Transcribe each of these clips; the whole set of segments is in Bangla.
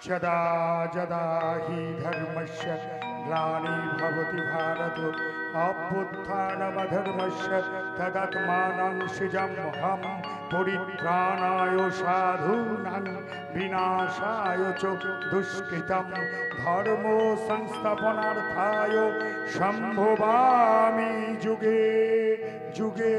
यदा यदा हि धर्मस्य ग्लानिर्भवति भारत अभ्युत्थानमधर्मस्य तदात्मानं सृजाम्यहं परित्राणाय साधूनां विनाशाय च दुष्कृतं धर्मो संस्थापनार्थाय सम्भवामि युगे युगे।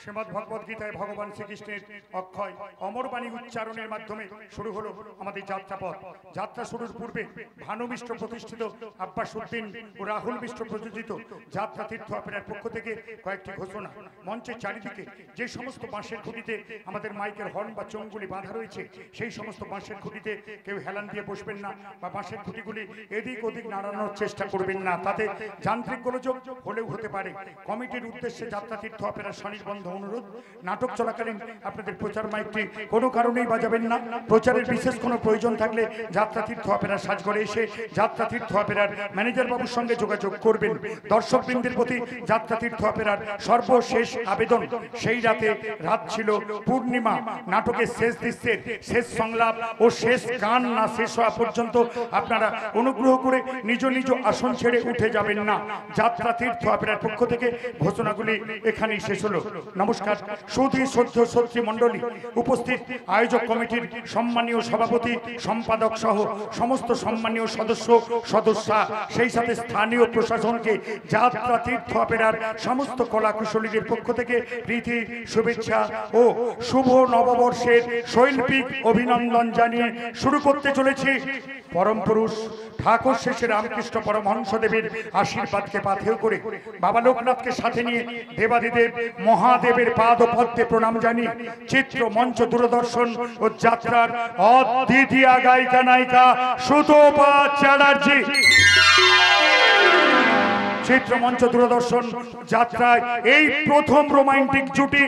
श्रीमद् भगवद गीताय भगवान श्रीकृष्णेर अक्षय अमर बाणी उच्चारणेर माध्यमे शुरू हलो आमादेर यात्रापथ। यात्रा शुरूर पूर्वे भानु मिश्र प्रतिष्ठित अब्बास उद्दीन ओ राहुल मिश्र प्रयोजित यात्रा तीर्थ अपेरार पक्ष थेके कयेकटी घोषणा। मंचेर चारिदिके जे समस्त बाँशेर खुঁটিতে आमादेर माइकेर हर्न बा चोंगुली बाँधा रयेछे सेई समस्त बाँशेर खुঁটিতে केउ हेलान दिये बसबेन ना बा बाँशेर खुঁটিগুলি एदिक ओदिक नाड़ानोर चेष्टा करबेन ना, ताते যান্ত্রিক গোলযোগ হলেও হতে পারে। কমিটির উদ্দেশ্যে যাত্রা তীর্থ অপেরার স্বনির্বন্ধ অনুরোধ, নাটক চলাকালীন আপনাদের প্রচার মাইকটি কোনো কারণেই বাজাবেন না। প্রচারের বিশেষ কোনো প্রয়োজন থাকলে যাত্রা তীর্থ অপেরার সাজঘরে এসে যাত্রা তীর্থ অপেরার ম্যানেজার বাবুর সঙ্গে যোগাযোগ করবেন। দর্শকবৃন্দের প্রতি যাত্রা তীর্থ অপেরার সর্বশেষ আবেদন, সেই রাতে রাত ছিল পূর্ণিমা, নাটকের শেষ দৃশ্যের শেষ সংলাপ ও শেষ গান না শেষ হওয়া পর্যন্ত আপনারা অনুগ্রহ করে নিজ নিজ আসন ছেড়ে উঠে যাবেন না। যাত্রা তীর্থ অপেরার পক্ষ থেকে ঘোষণাগুলি এখানেই শেষ হলো। নমস্কার। সুধী শ্রদ্ধ শ্রোতৃ মণ্ডলী, উপস্থিত আয়োজক কমিটির সম্মানীয় সভাপতি সম্পাদক সহ সমস্ত সম্মানীয় সদস্য সদস্যা, সেই সাথে স্থানীয় প্রশাসনকে যাত্রা তীর্থ অপেরার সমস্ত কলাকুশলীদের পক্ষ থেকে প্রীতি শুভেচ্ছা ও শুভ নববর্ষের শৈল্পিক অভিনন্দন জানিয়ে শুরু করতে চলেছি পরম পুরুষ ঠাকুর শেষে রামকৃষ্ণ পরমহংসদেবের আশীর্বাদকে পাথেয় করে বাবা লোকনাথকে সাথে নিয়ে দেবাদিদেব মহাদেবের পাদ পদ্মে প্রণাম জানিয়ে চিত্র মঞ্চ দূরদর্শন ও যাত্রার অদ্বিতীয় গায়িকা নায়িকা সুতপা চ্যাটার্জি, চিত্রমঞ্চ দূরদর্শন যাত্রায় এই প্রথম রোমান্টিক জুটি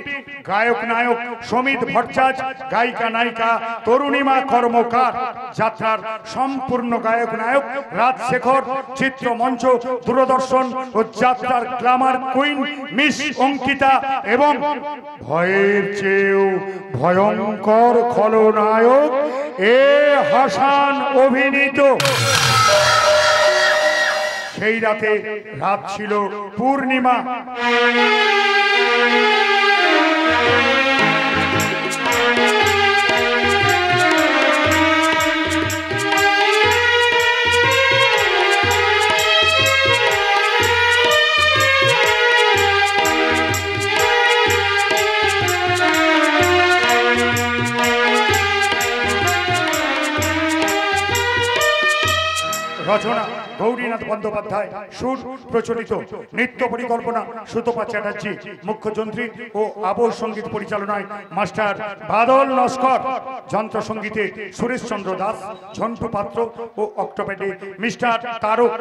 গায়ক নায়ক সমিত ভট্টাচার্য, গায়িকা নায়িকা তরুণীমা কর্মকার, যাত্রার সম্পূর্ণ গায়ক নায়ক রাজশেখর, চিত্রমঞ্চ দূরদর্শন ও যাত্রার গ্ল্যামার কুইন মিস অঙ্কিতা এবং ভয়ের চেয়েও ভয়ঙ্কর খলনায়ক এ হাসান অভিনীত। সেই রাতে রাত ছিল পূর্ণিমা। রচনা গৌরীনাথ বন্দ্যোপাধ্যায়, সুর প্রচলিত, নৃত্য পরিকল্পনা সুতপা চ্যাটার্জি, মুখ্য যন্ত্রী ও আবহ সঙ্গীত পরিচালনায় মাস্টার বাদল নস্কর, যন্ত্র সঙ্গীতে সুরেশ চন্দ্র দাস, ঝন্টু পাত্র ও অক্টোপেডে মিস্টার তারক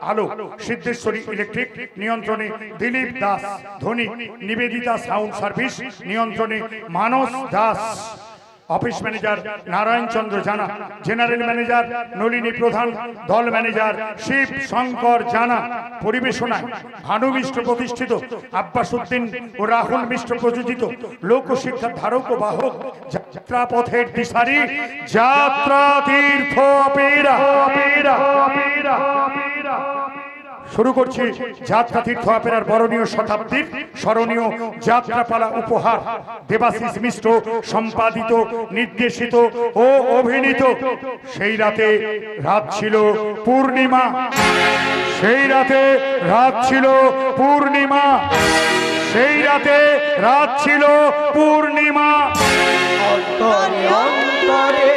আলো, সিদ্ধেশ্বরী ইলেকট্রিক নিয়ন্ত্রণে দিলীপ দাস, ধ্বনি নিবেদিতা সাউন্ড সার্ভিস নিয়ন্ত্রণে মানস দাস, অফিস ম্যানেজার নারায়ণ চন্দ্র জানা, জেনারেল ম্যানেজার নলিনী প্রধান, দল ম্যানেজার শিব শঙ্কর জানা। পরিবেশনায় ভানু মিশ্র প্রতিষ্ঠিত, আব্বাস উদ্দিন ও রাহুল মিশ্র প্রযোজিত লোকশিক্ষার ধারক ও বাহক যাত্রাপথের দিশারি যাত্রা তীর্থ অপেরা। শুরু করছি যাত্রা তীর্থ অপেরার বরণীয় শতাব্দীর স্মরণীয় যাত্রাপালা উপহার। দেবাশিস মিশ্র সম্পাদিত, নির্দেশিত ও অভিনীত। সেই রাতে রাত ছিল পূর্ণিমা, সেই রাতে রাত ছিল পূর্ণিমা, সেই রাতে রাত ছিল পূর্ণিমা। অন্তরে অন্তরে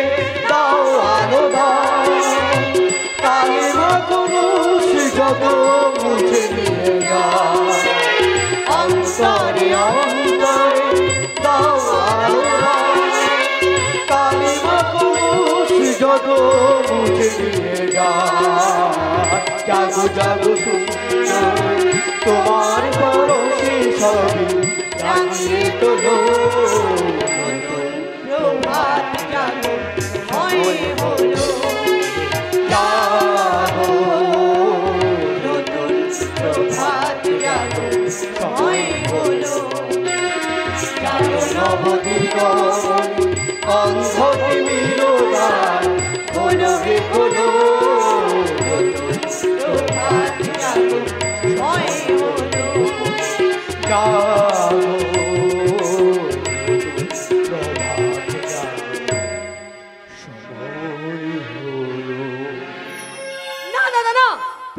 দাও আলো দাও, কালিমা কুরুষ যত মুছে নিয়ে যায়। অন্তরে অন্তরে দাও আলো দাও, কালিমা কুরুষ যত মুছে নিয়ে যায়। জাগো জাগো সুন্দর তোমার পরশে সবই জাগিয়ে তোলো। প্রভাত জাগো হয় হলো, জাগো নতুন প্রভাত জাগো হয় হলো। জাগো নবদিগণ অন্ধকে মিলন খোলো হে খোলো। নতুন প্রভাত জাগো হয় হলো, জাগো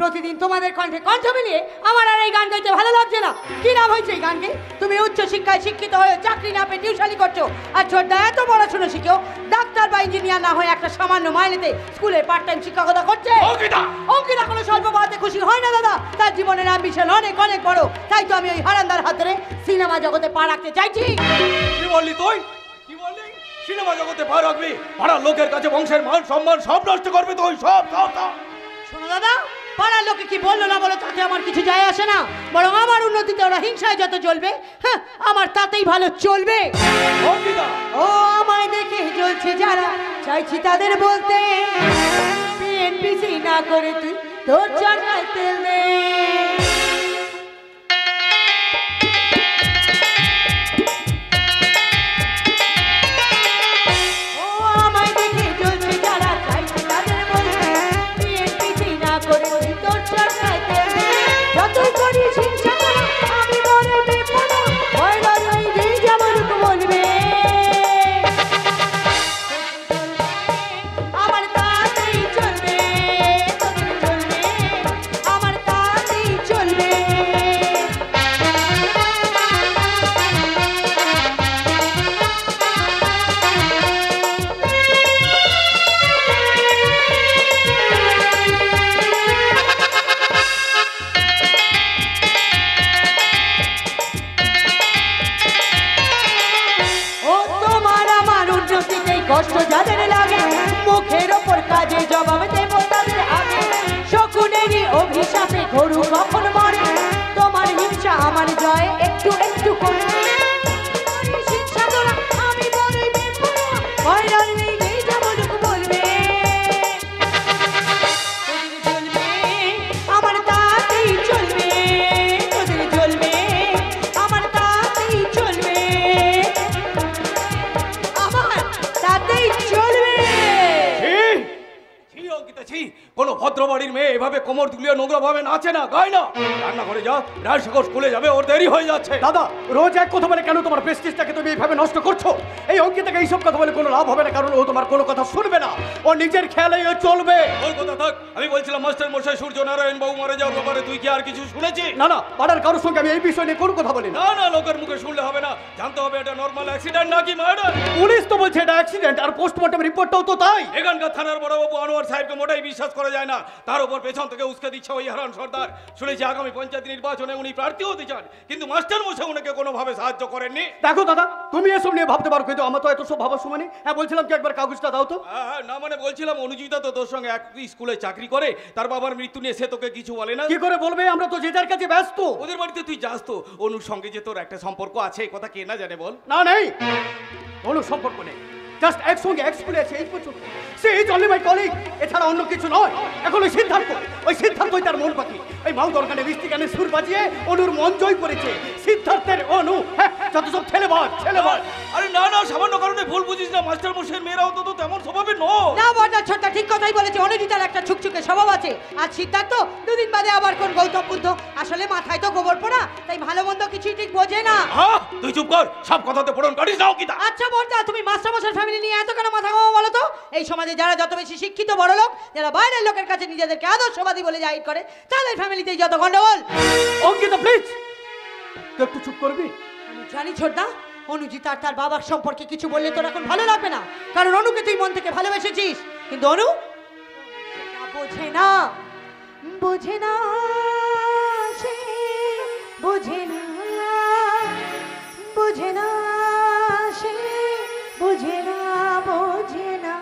প্রতিদিন তোমাদের কণ্ঠে কণ্ঠ মিলিয়ে আমার আর এই গান গাইতে ভালো লাগছে না। কি লাভ হয়েছে এই গানকে? তুমি উচ্চ শিক্ষায় শিক্ষিত হয়ে চাকরি না পেয়ে টিউশনি করছো, আর ছোটদা এত পড়াশোনা শিখেও ডাক্তার বা ইঞ্জিনিয়ার না হয়ে একটা সামান্য মাইনেতে স্কুলে পার্ট টাইম শিক্ষকতা করছে। অঙ্কিতা কোনো স্বল্প পাওয়াতে খুশি হয় না দাদা, তার জীবনের অ্যাম্বিশন অনেক অনেক বড়। তাই তো আমি ওই হারান্দার হাত ধরে সিনেমা জগতে পা রাখতে চাইছি। কি বললি তুই? কি বললি? সিনেমা জগতে পা রাখবি? পাড়ার লোকের কাছে বংশের মান সম্মান সব নষ্ট করবি তুই, সব। শোনো দাদা, পাড়ার লোকে কি বললো না বলো তাতে আমার কিছু যায় আসে না, বরং আমার উন্নতিতে ওরা হিংসায় যত চলবে, হ্যাঁ আমার তাতেই ভালো চলবে। ও আমায় দেখে জ্বলছে যারা, চাইছি তাদের বলতে বিএনপিসি না করে তুই তোর জানায় তেল দে। কষ্ট যাদের লাগে মুখের ওপর কাজে জবাব দেব তাদের আগে। শকুনেরই অভিশাপে গরু কখন মরে, তোমার হিংসা আমার জয় একটু একটু করে। আমি বড়ই বেপরোয়া, নেই যেমন বলবে আমার তাতেই চলবে, তোদের চলবে আমার তাতেই চলবে, আমার তাতেই চলবে। কোন ভদ্রবাড়ির মেয়ে এভাবে কোমর দুলিয়ে নোংরা ভাবে নাচে না, গায় না। রান্না করে যা, রাজশেখর স্কুলে যাবে, ওর দেরি হয়ে যাচ্ছে। দাদা রোজ এক কথা বলে কেন তোমার প্রেস্টিজটাকে তুমি এইভাবে নষ্ট করছো? এই অঙ্কিতাকে এইসব কথা বলে কোনো লাভ হবে না, কারণ ও তোমার কোনো কথা শুনবে না, ও নিজের খেয়ালেই ও চলবে। ওর কথা থাক, আমি বলছিলাম মাস্টার মশাই সূর্যনারায়ণ বাবু মারা যাওয়ার ব্যাপারে তুই কি আর কিছু শুনেছিস? না না, পাড়ার কারোর সঙ্গে আমি এই বিষয় নিয়ে কোনো কথা বলি না। না, লোকের মুখে শুনলে হবে না, জানতে হবে এটা নরমাল অ্যাক্সিডেন্ট নাকি মার্ডার। পুলিশ তো বলছে এটা অ্যাক্সিডেন্ট, আর পোস্টমর্টম রিপোর্টটাও তো তাই। এখানকার থানার বড়বাবু আনোয়ার সাহেবকে মোটেই কোনোটাই বিশ্বাস করা যায় না। তার উপর পেছন থেকে উস্কে দিচ্ছে ওই হারান সর্দার। শুনেছি আগামী পঞ্চায়েত নির্বাচনে উনি প্রার্থী হতে চান, কিন্তু মাস্টার মশাই উনাকে কোনোভাবে সাহায্য করেননি। দেখো দাদা, তুমি এসব নিয়ে ভাবতে পারো, কিন্তু আমার তো এত সব ভাবার সময় নেই। হ্যাঁ, বলছিলাম কি একবার কাগজটা দাও তো। না মানে বলছিলাম, অনুজিতা তো তোর সঙ্গে এক স্কুলে চাকরি করে, তার বাবার মৃত্যু নিয়ে সে তোকে কিছু বলে না? কি করে বলবে, আমরা তো যে যার কাছে ব্যস্ত। ওদের বাড়িতে তুই যাস তো, অনুর সঙ্গে যে তোর একটা সম্পর্ক আছে এই কথা কে না জানে বল? না, নেই, কোনো সম্পর্ক নেই। জাস্ট একসঙ্গে এক স্কুলে আছে, এই পর্যন্ত। সে ইজ অনলি মাই কলিগ, এছাড়া অন্য কিছু নয়। এখন ওই সিদ্ধান্তই তার মন পাখি। এই মাউ দরকারে মিষ্টি গানে সুর বাজিয়ে অনুর মন জয় করেছে। সিদ্ধার্থের অনু, হ্যাঁ, যত সব ছেলেবাজ। আরে না না, সামান্য কারণে ভুল বুঝিস না। মাস্টার মশাইয়ের মেয়েরাও তো তেমন স্বভাবের নয়। না বড়দা, ছোটটা ঠিক কথাই বলেছে। অনুজিতার একটা ছুকছুকে স্বভাব আছে। আর সিদ্ধার্থ দুদিন বাদে আবার কোন গৌতম বুদ্ধ। আসলে মাথায় তো গোবর পোড়া, তাই ভালো মন্দ কিছুই ঠিক বোঝে না। হ্যাঁ, তুই চুপ কর, সব কথাতে পড়ন কাটিস নাও কিতা। আচ্ছা বড়দা, তুমি মাস্টারমশাইয়ের ফ্যামিলি নিয়ে এত কেন মাথা ঘামো বলো তো? এই সমাজে যারা যত বেশি শিক্ষিত বড় লোক, যারা বাইরের লোকের কাছে নিজেদেরকে আদর্শবাদী বলে জাহির করে, তাদের ফ্যামিলিতেই যত গন্ডগোল। অঙ্কিতা প্লিজ, তুই একটু চুপ করবি? আমি জানি ছোটদা, অনুজিতা আর তার বাবার সম্পর্কে কিছু বললে তোর এখন ভালো লাগবে না, কারণ অনুকে তুই মন থেকে ভালোবেসেছিস। কিন্তু অনু বোঝে না, বোঝে না, সে বোঝে না, বোঝে না, সে বোঝে না, বোঝে না,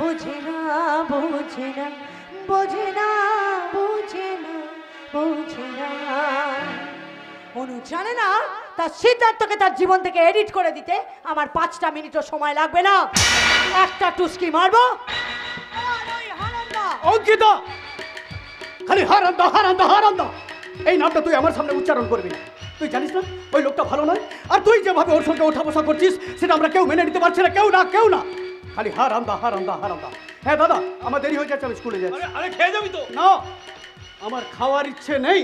বোঝে না, বোঝে না, বোঝে না, বোঝে না, বোঝে না। অনু জানে না তার সিদ্ধার্থকে তার জীবন থেকে এডিট করে দিতে আমার 5টা মিনিটও সময় লাগবে না। একটা টুস্কি মারবো। অঙ্কিতা, খালি হারান্দা হারান্দা হারান্দা এই নামটা তুই আমার সামনে উচ্চারণ করবি না। তুই জানিস না ওই লোকটা ভালো নয়, আর তুই যেভাবে ওর সঙ্গে ওঠা বসা করছিস সেটা আমরা কেউ মেনে নিতে পারছি না, কেউ না। খালি হারান্দা হারান্দা হারান্দা। হ্যাঁ দাদা, আমার দেরি হয়ে যাচ্ছে, আমি স্কুলে যাচ্ছি। আরে খেয়ে যাবি তো? না, আমার খাওয়ার ইচ্ছে নেই।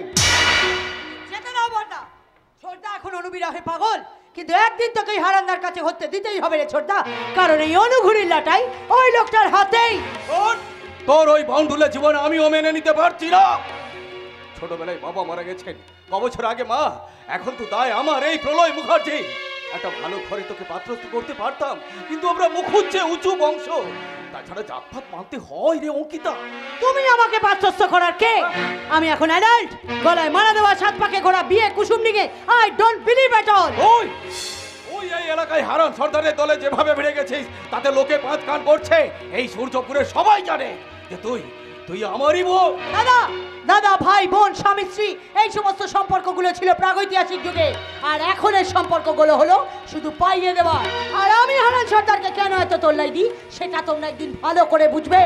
যেতে দাও বড়দা। ছোটদা এখন অনুবিরহে পাগল, কিন্তু একদিন তোকে এই হারান্দার কাছে হতে দিতেই হবে রে ছোটদা, কারণ এই অনুঘুরির লাটাই ওই লোকটার হাতেই। তোর ওই বন্ধুলে জীবন আমিও মেনে নিতে পারছি না। ছোটবেলায় বাবা মারা গেছেন, কবছর আগে মা, এখন তো দায় আমার। এই প্রলয় মুখার্জি, একটা ভালো ঘরে তোকে পাত্রস্থ করতে পারতাম, কিন্তু আমরা মুখুজ্জে উঁচু বংশ, তাছাড়া জাতপাত মানতে হয় রে অঙ্কিতা। তুমি আমাকে পাত্রস্থ করার কে? আমি এখন অ্যাডাল্ট, গলায় মারা দেওয়া, 7 পাকে ঘোড়া, বিয়ে, কুসুম নিগে। I don't believe at all. ওই এই এলাকায় হারান সর্দারের দলে যেভাবে বেড়ে গেছিস, তাতে লোকে 5 কান করছে। এই সূর্যপুরে সবাই জানে যে তুই আমারই বউ। দাদা, ভাই, বোন, স্বামী, স্ত্রী, এই সমস্ত সম্পর্কগুলো ছিল প্রাগৈতিহাসিক যুগে, আর এখনের সম্পর্কগুলো হলো শুধু পাইয়ে দেওয়া। আর আমি হারান সর্দারকে কেন এত তোল্লাই দিই সেটা তোমরা একদিন ভালো করে বুঝবে।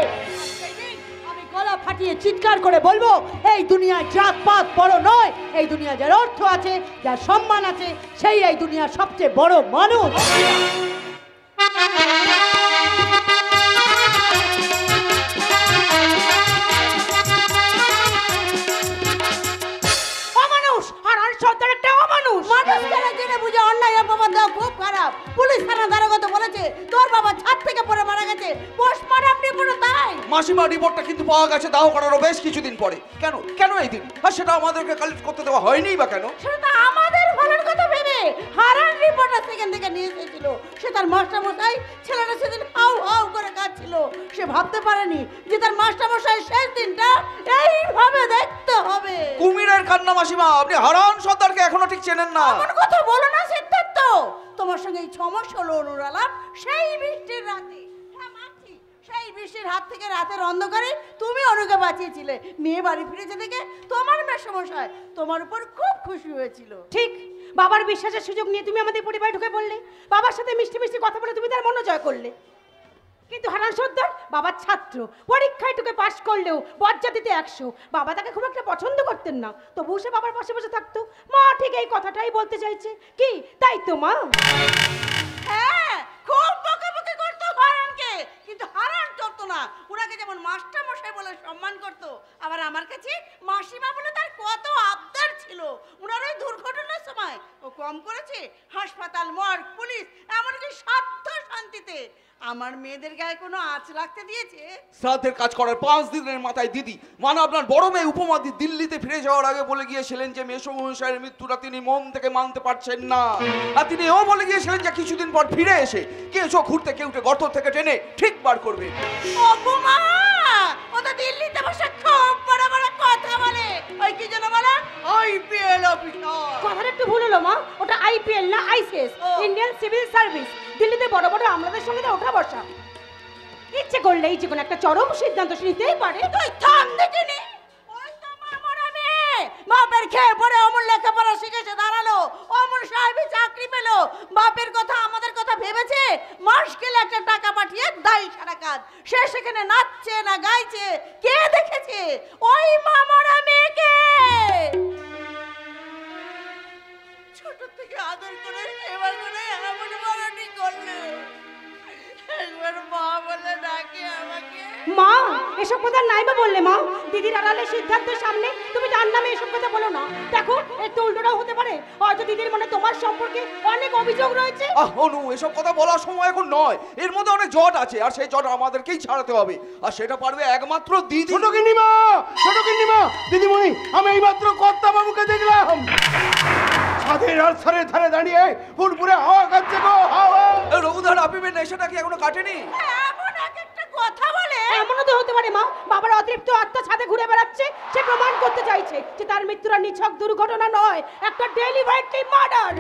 আমি গলা ফাটিয়ে চিৎকার করে বলবো, এই দুনিয়ায় জাতপাত বড় নয়, এই দুনিয়া যার অর্থ আছে, যার সম্মান আছে, সেই এই দুনিয়ার সবচেয়ে বড় মানুষ। মাসিমা, রিপোর্টটা কিন্তু পাওয়া গেছে দাহ করারও বেশ কিছুদিন পরে। কেন এই দিন? আর সেটা আমাদেরকে কালেক্ট করতে দেওয়া হয়নি বা কেন? সেটা আমাদের ভালোর কথা ভেবে হারান রিপোর্টার সেখান থেকে নিয়ে এসেছিল। সে তার মাস্টারমশাই ছেলেটা সেদিন হাউ হাউ করে কাঁদছিল। সে ভাবতে পারেনি যে তার মাস্টারমশাই শেষ দিনটা এইভাবে দেখতে হবে। কুমিরের কান্না মাসিমা, আপনি হারান সর্দারকে এখনো ঠিক চেনেন না। এমন কথা বলো না সিদ্ধার্থ। তোমার সঙ্গে এই 6 মাস হলো অনুরালাপ, সেই বৃষ্টির রাতে। সেই বৃষ্টির হাত থেকে রাতের অন্ধকারে তুমি অনুকে বাঁচিয়েছিলে। মেয়ে বাড়ি ফিরেছে দেখে তোমার মেসমশাই তোমার উপর খুব খুশি হয়েছিল। ঠিক, বাবার বিশ্বাসের সুযোগ নিয়ে তুমি আমাদের পরিবারে ঢুকে পড়লে। বাবার সাথে মিষ্টি মিষ্টি কথা বলে তুমি তার মনোজয় করলে। কিন্তু হারান সর্দার বাবার ছাত্র, পরীক্ষায় তোকে পাশ করলেও বজ্জাতিতে 100। বাবা তাকে খুব একটা পছন্দ করতেন না, তবু সে বাবার পাশে বসে থাকতো। মা ঠিক এই কথাটাই বলতে চাইছে কি, তাই তো মা? হ্যাঁ, খুব বকাবকি করতো হারানকে, কিন্তু হারান করতো না। ওনাকে যেমন মাস্টার মশাই বলে সম্মান করতো, আবার আমার কাছে মাসিমা বলে তার কত আবদার ছিল। ওনার ওই দুর্ঘটনার সময় ও কম করেছে হাসপাতাল, মর্গ, পুলিশ, এমনকি স্বার্থ শান্তিতে আমার মেয়েদের গায়ে কোনো আঁচ লাগতে দিয়েছে? শ্রাদ্ধের কাজ করার 5 দিনের মাথায় দিদি মানে আপনার বড় মেয়ে উপমাদি দিল্লিতে ফিরে যাওয়ার আগে বলে গিয়েছিলেন যে মেসমশাইয়ের মৃত্যুটা তিনি মন থেকে মানতে পারছেন না। আর তিনি এও বলে গিয়েছিলেন যে কিছুদিন পর ফিরে এসে কেউ ঘুরতে কেউটে গর্ত থেকে টেনে ঠিক বার করবে। অপমা, ও তো দিল্লিতে বসে খুব বড় বড় কথা বলে। ওই কি যেন বলে? IPL officer. কথাটা একটু ভুল হলো মা, ওটা আইপিএল না আইসিএস, ইন্ডিয়ান সিভিল সার্ভিস। দিল্লিতে বড় বড় আমলাদের সঙ্গে ওঠা বসা। ইচ্ছে করলেই যে কোনো একটা চরম সিদ্ধান্ত নিতেই পারে। তুই থাম দেখিনি। ওই তো মামরা মেয়ে, বাপের খেয়ে পড়ে অমর লেখাপড়া শিখেছে দাঁড়ালো, অমর সাহেবই চাকরি পেলো। বাপের কথা আমাদের কথা ভেবেছে, মাস গেলে একটা টাকা পাঠিয়ে দায় সারা কাজ। সে সেখানে নাচছে না গাইছে, কে দেখেছে? ওই মামরা মেয়েকে ছোট থেকে আদর করে সেবা করে এমন বড়টি করলে, একবার মা বলে ডাকে আমাকে। মা এসব কথা নাই বা বললে মা? দিদির আড়ালে সিদ্ধান্তের সামনে তুমি তার নামে এসব কথা বলো না। দেখো এর তো উল্টোটাও হতে পারে, হয়তো দিদির মনে তোমার সম্পর্কে অনেক অভিযোগ রয়েছে। অনু, এসব কথা বলার সময় এখন নয়। এর মধ্যে অনেক জট আছে, আর সেই জট আমাদেরকেই ছাড়াতে হবে, আর সেটা পারবে একমাত্র দিদি। ছোট গিন্নিমা, দিদিমণি, আমি এইমাত্র কর্তা বাবুকে দেখলাম ছাদের আছাড়ে ধারে দাঁড়িয়ে ফুরফুরে হাওয়া খাচ্ছে গো, হাওয়া। রঘুদার আপিমের নেশাটা কি এখনো কাটেনি? এমন এক একটা কথা বলে। এমনও তো হতে পারে মা, বাবার অতৃপ্ত আত্মা ছাদে ঘুরে বেড়াচ্ছে, সে প্রমাণ করতে চাইছে যে তার মৃত্যুরা নিছক দুর্ঘটনা নয়, একটা ডেলিভারিটি মার্ডার।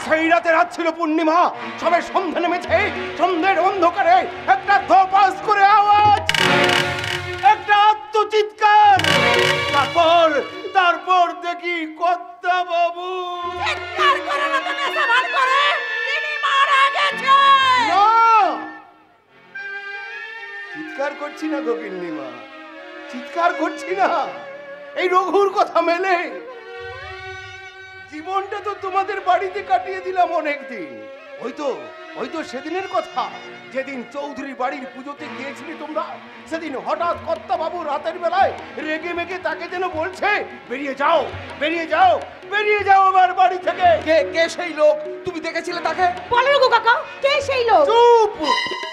সেই রাতে রাত ছিল পূর্ণিমা, সবে সন্ধ্যা নেমেছে, সন্ধ্যের অন্ধকারে একটা ধপাস করে আওয়াজ, একটা আত্মচিৎকার, তারপর দেখি কর্তা বাবু। চিৎকার করে না তো নেশা ভান করে, তিনি মারা গেছে। না, চিৎকার করছি না গো গিন্নিমা, চিৎকার করছি না। এই রঘুর কথা মেলে জীবনটা তো তোমাদের বাড়িতে কাটিয়ে দিলাম অনেক দিন। ওই তো সেদিনের কথা, যেদিন চৌধুরী বাড়ির পুজোতে গিয়েছিলে তোমরা, সেদিন হঠাৎ কর্তা বাবু রাতের বেলায় রেগে মেগে তাকে যেন বলছে, বেরিয়ে যাও, বেরিয়ে যাও, বেরিয়ে যাও আমার বাড়ি থেকে। কে সেই লোক? তুমি দেখেছিলে তাকে? বলো গো কাকা, কে সেই লোক? চুপ!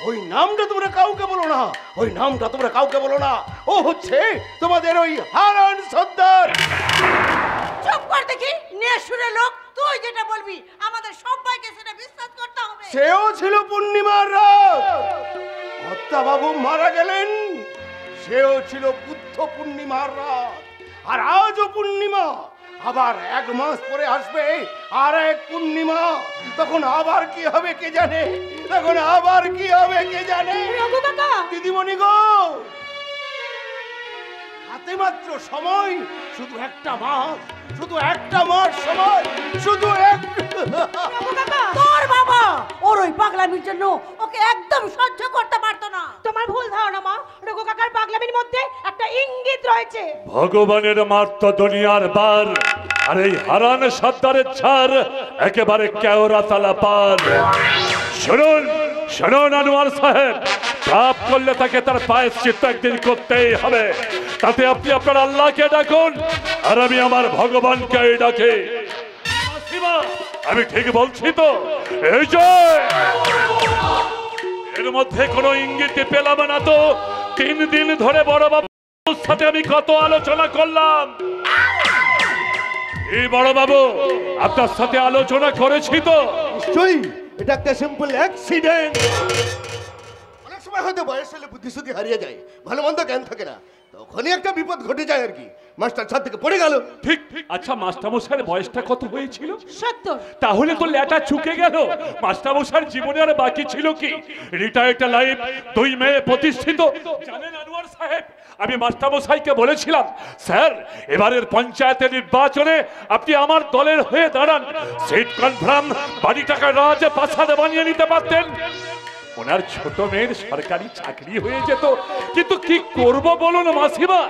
ওই নামটা তোমরা কাউকে বলো না, ওই নামটা তোমরা কাউকে বলো না। ও হচ্ছে তোমাদের ওই হারান সর্দার। চুপ কর দেখি, নেশুরে লোক। তুই যেটা বলবি আমাদের সবাইকে সেটা বিশ্বাস করতে হবে। সেও ছিল পূর্ণিমার রাত, কর্তা বাবু মারা গেলেন, সেও ছিল বুদ্ধ পূর্ণিমার রাত। আর আজও পূর্ণিমা, আবার 1 মাস পরে আসবে আর এক পূর্ণিমা। তখন আবার কি হবে কে জানে, তখন আবার কি হবে কে জানে। রঘু কাকা, দিদিমণি গো, হাতে মাত্র সময় শুধু একটা মাস, শুধু একটা মাস সময়, শুধু রঘু কাকা, তোর বাবা ওর ওই পাগলামির জন্য ওকে একদম সহ্য করতে পারতো না। তোমার ভুল ধারণা মা, রঘু কাকার পাগলামির মধ্যে একটা ইঙ্গিত রয়েছে। ভগবানের মাত্র দুনিয়ার বার, আর এই হারান সর্দারের ছাড় একেবারে কেওড়া তালা পার। শুনুন শুনুন আনোয়ার সাহেব, পাপ করলে তাকে তার প্রায়শ্চিত্ত একদিন করতেই হবে। তাতে আপনি আপনার আল্লাহকে ডাকুন, আর আমি আমার ভগবানকে ডাকি। আমি ঠিক বলছি তো? এই যে এর মধ্যে কোনো ইঙ্গিত পেলাম না তো? 3 দিন ধরে বড় বাবুর সাথে আমি কত আলোচনা করলাম। এই বড় বাবু, আপনার সাথে আলোচনা করেছি তো? নিশ্চয়ই, এটা একটা সিম্পল অ্যাক্সিডেন্ট। অনেক সময় হয়তো বয়স হলে বুদ্ধিশুদ্ধি হারিয়ে যায়, ভালো মন্দ জ্ঞান থাকে না, তখনই একটা বিপদ ঘটে যায় আর কি। মাস্টার ছাদ থেকে পড়ে গেল। ঠিক। আচ্ছা, মাস্টারমশাইয়ের বয়সটা কত হয়েছিল? 70। তাহলে তো লেটা চুকে গেল। মাস্টারমশাইয়ের জীবনে আর বাকি ছিল কি? রিটায়ার্ড লাইফ, 2 মেয়ে প্রতিষ্ঠিত। জানেন আনোয়ার সাহেব, আমি মাস্টারমশাইকে বলেছিলাম, স্যার এবারের পঞ্চায়েতের নির্বাচনে আপনি আমার দলের হয়ে দাঁড়ান, সিট কনফার্ম, বাড়িটাকে রাজে প্রাসাদে বানিয়ে নিতে পারতেন। ওনার ছোট মেয়ের সরকারি চাকরি হয়ে যেত। কিন্তু কি করব বলুন মাসিমা,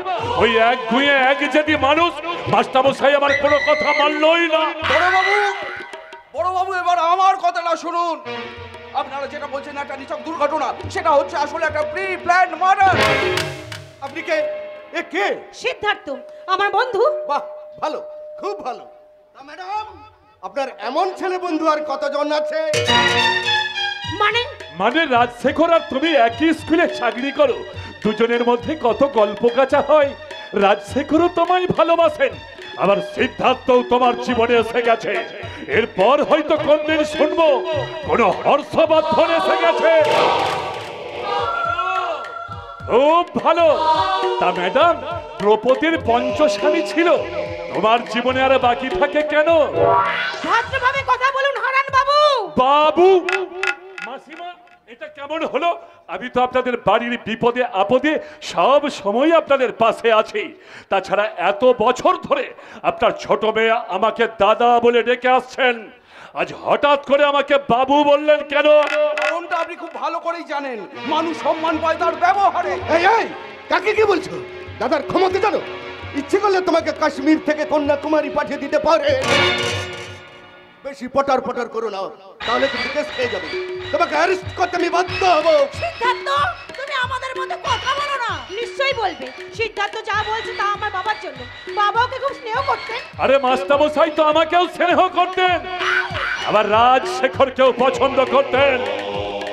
ওই এক গুঁয়ে এক যদি মানুষ, মাস্টারমশাই আমার কোনো কথা মানলই না। বড় বাবু, এবার আমার কথাটা শুনুন। আপনারা যেটা বলছেন একটা নিছক দুর্ঘটনা, সেটা হচ্ছে আসলে একটা প্রি প্ল্যান্ড মার্ডার। আপনি কে? এ কে? সিদ্ধার্থ, আমার বন্ধু। বাহ, ভালো, খুব ভালো। তা ম্যাডাম, আপনার এমন ছেলে বন্ধু আর কতজন আছে? মানে রাজশেখর আর তুমি একই স্কুলে চাকরি করো, দুজনের মধ্যে কত গল্প কাচা হয়। রাজশেখরও তোমায় ভালোবাসেন, আবার সিদ্ধার্থও তোমার জীবনে এসে গেছে। এরপর হয়তো কোনদিন শুনবো কোনো হর্ষবর্ধন এসে গেছে। খুব ভালো। তা ম্যাডাম, দ্রৌপদীর পঞ্চস্বামী ছিল, তোমার জীবনে আর বাকি থাকে কেন? ভদ্রভাবে কথা বলুন হারান বাবু। বাবু, মাসিমা, এটা কেমন হলো? আমি তো আপনাদের বাড়ির বিপদে আপদে সব সময় আপনাদের পাশে আছি। তাছাড়া এত বছর ধরে আপনার ছোট মেয়ে আমাকে দাদা বলে ডেকে আসছেন, আজ হঠাৎ করে আমাকে বাবু বললেন কেন? কারণটা আপনি খুব ভালো করেই জানেন, মানুষ সম্মান পায় তার ব্যবহারে। এই কাকে কি বলছো? দাদার ক্ষমতা জানো? ইচ্ছে করলে তোমাকে কাশ্মীর থেকে কন্যাকুমারী পাঠিয়ে দিতে পারে। বেশি পটার পটার করো না, তাহলে তুমি কেস খেয়ে যাবে। তোমাকে অ্যারেস্ট করতে আমি বাধ্য হব। সিদ্ধার্থ, তুমি আমাদের মধ্যে কথা বলো না। নিশ্চয়ই বলবে। সিদ্ধার্থ যা বলছে তা আমার বাবার জন্য। বাবাকে খুব স্নেহ করতেন। আরে মাস্টারমশাই তো আমাকেও স্নেহ করতেন, আবার রাজশেখরকেও পছন্দ করতেন।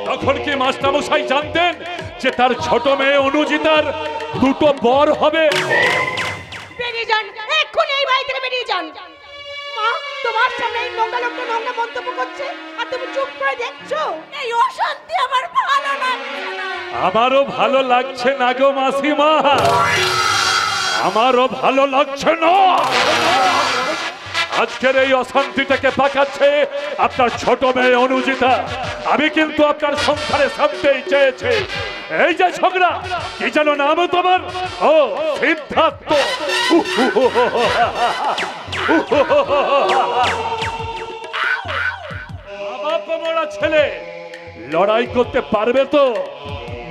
তখন কি মাস্টারমশাই জানতেন যে তার ছোট মেয়ে অনুজিতার দুটো বর হবে? বেরিয়ে যান, এক্ষুনি এই বাড়ি থেকে বেরিয়ে যান। মা, তোমার সামনে এই নোংরা লোকটা নোংরা মন্তব্য করছে আর তুমি চুপ করে দেখছো। এই অশান্তি আমার ভালো লাগছে না। আমারও ভালো লাগছে না গো মাসিমা, আমারও ভালো লাগছে না। আজকের এই অশান্তিটাকে পাকাচ্ছে আপনার ছোট মেয়ে অনুজিতা। আমি কিন্তু আপনার সংসারে শান্তি চেয়েছি। এই যে ঝগড়া, কি যেন নাম তোমার? ও সিদ্ধার্থ। বাপ মরা ছেলে লড়াই করতে পারবে তো?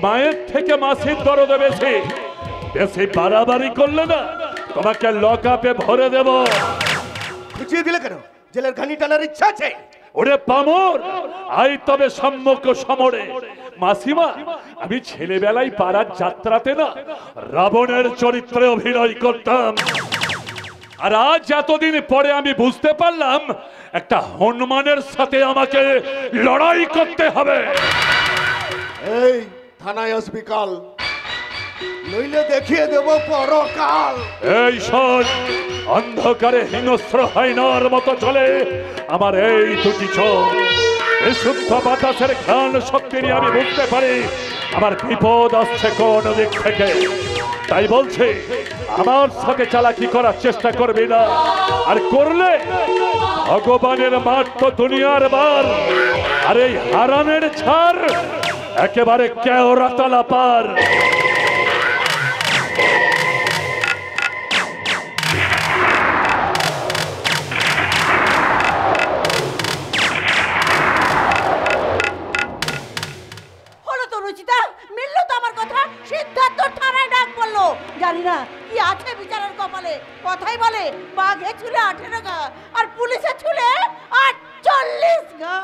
মায়ের থেকে মাসির দরদ বেশি। বেশি বাড়াবাড়ি করলে না তোমাকে লক আপে ভরে দেব। খুঁচিয়ে দিলে কেন? জেলের ঘানি টানার ইচ্ছা আছে? ওরে পামর, আই তবে সম্মুখ সমরে। মাসিমা, আমি ছেলেবেলায় পাড়ার যাত্রাতে না রাবণের চরিত্রে অভিনয় করতাম, আর আজ এতদিন পরে আমি বুঝতে পারলাম একটা হনুমানের সাথে আমাকে লড়াই করতে হবে। এই থানায় আসবি কাল, নইলে দেখিয়ে দেব পরকাল। এই শোন, অন্ধকারে হিংস্র হায়নার মতো চলে আমার এই দুটি চোখ। বিশুদ্ধ বাতাসের ঘ্রাণ শক্তি নিয়ে আমি বুঝতে পারি আমার বিপদ আসছে কোন দিক থেকে। তাই বলছি, আমার সাথে চালাকি করার চেষ্টা করবি না, আর করলে ভগবানের মাঠ তো দুনিয়ার বার, আর এই হারানের ছাড় একেবারে কেওড়া তলা পার। জানি না কি আছে বিচারের কপালে। কথাই বলে বাঘে চুলে 18 গা আর পুলিশে চুলে 48 গা।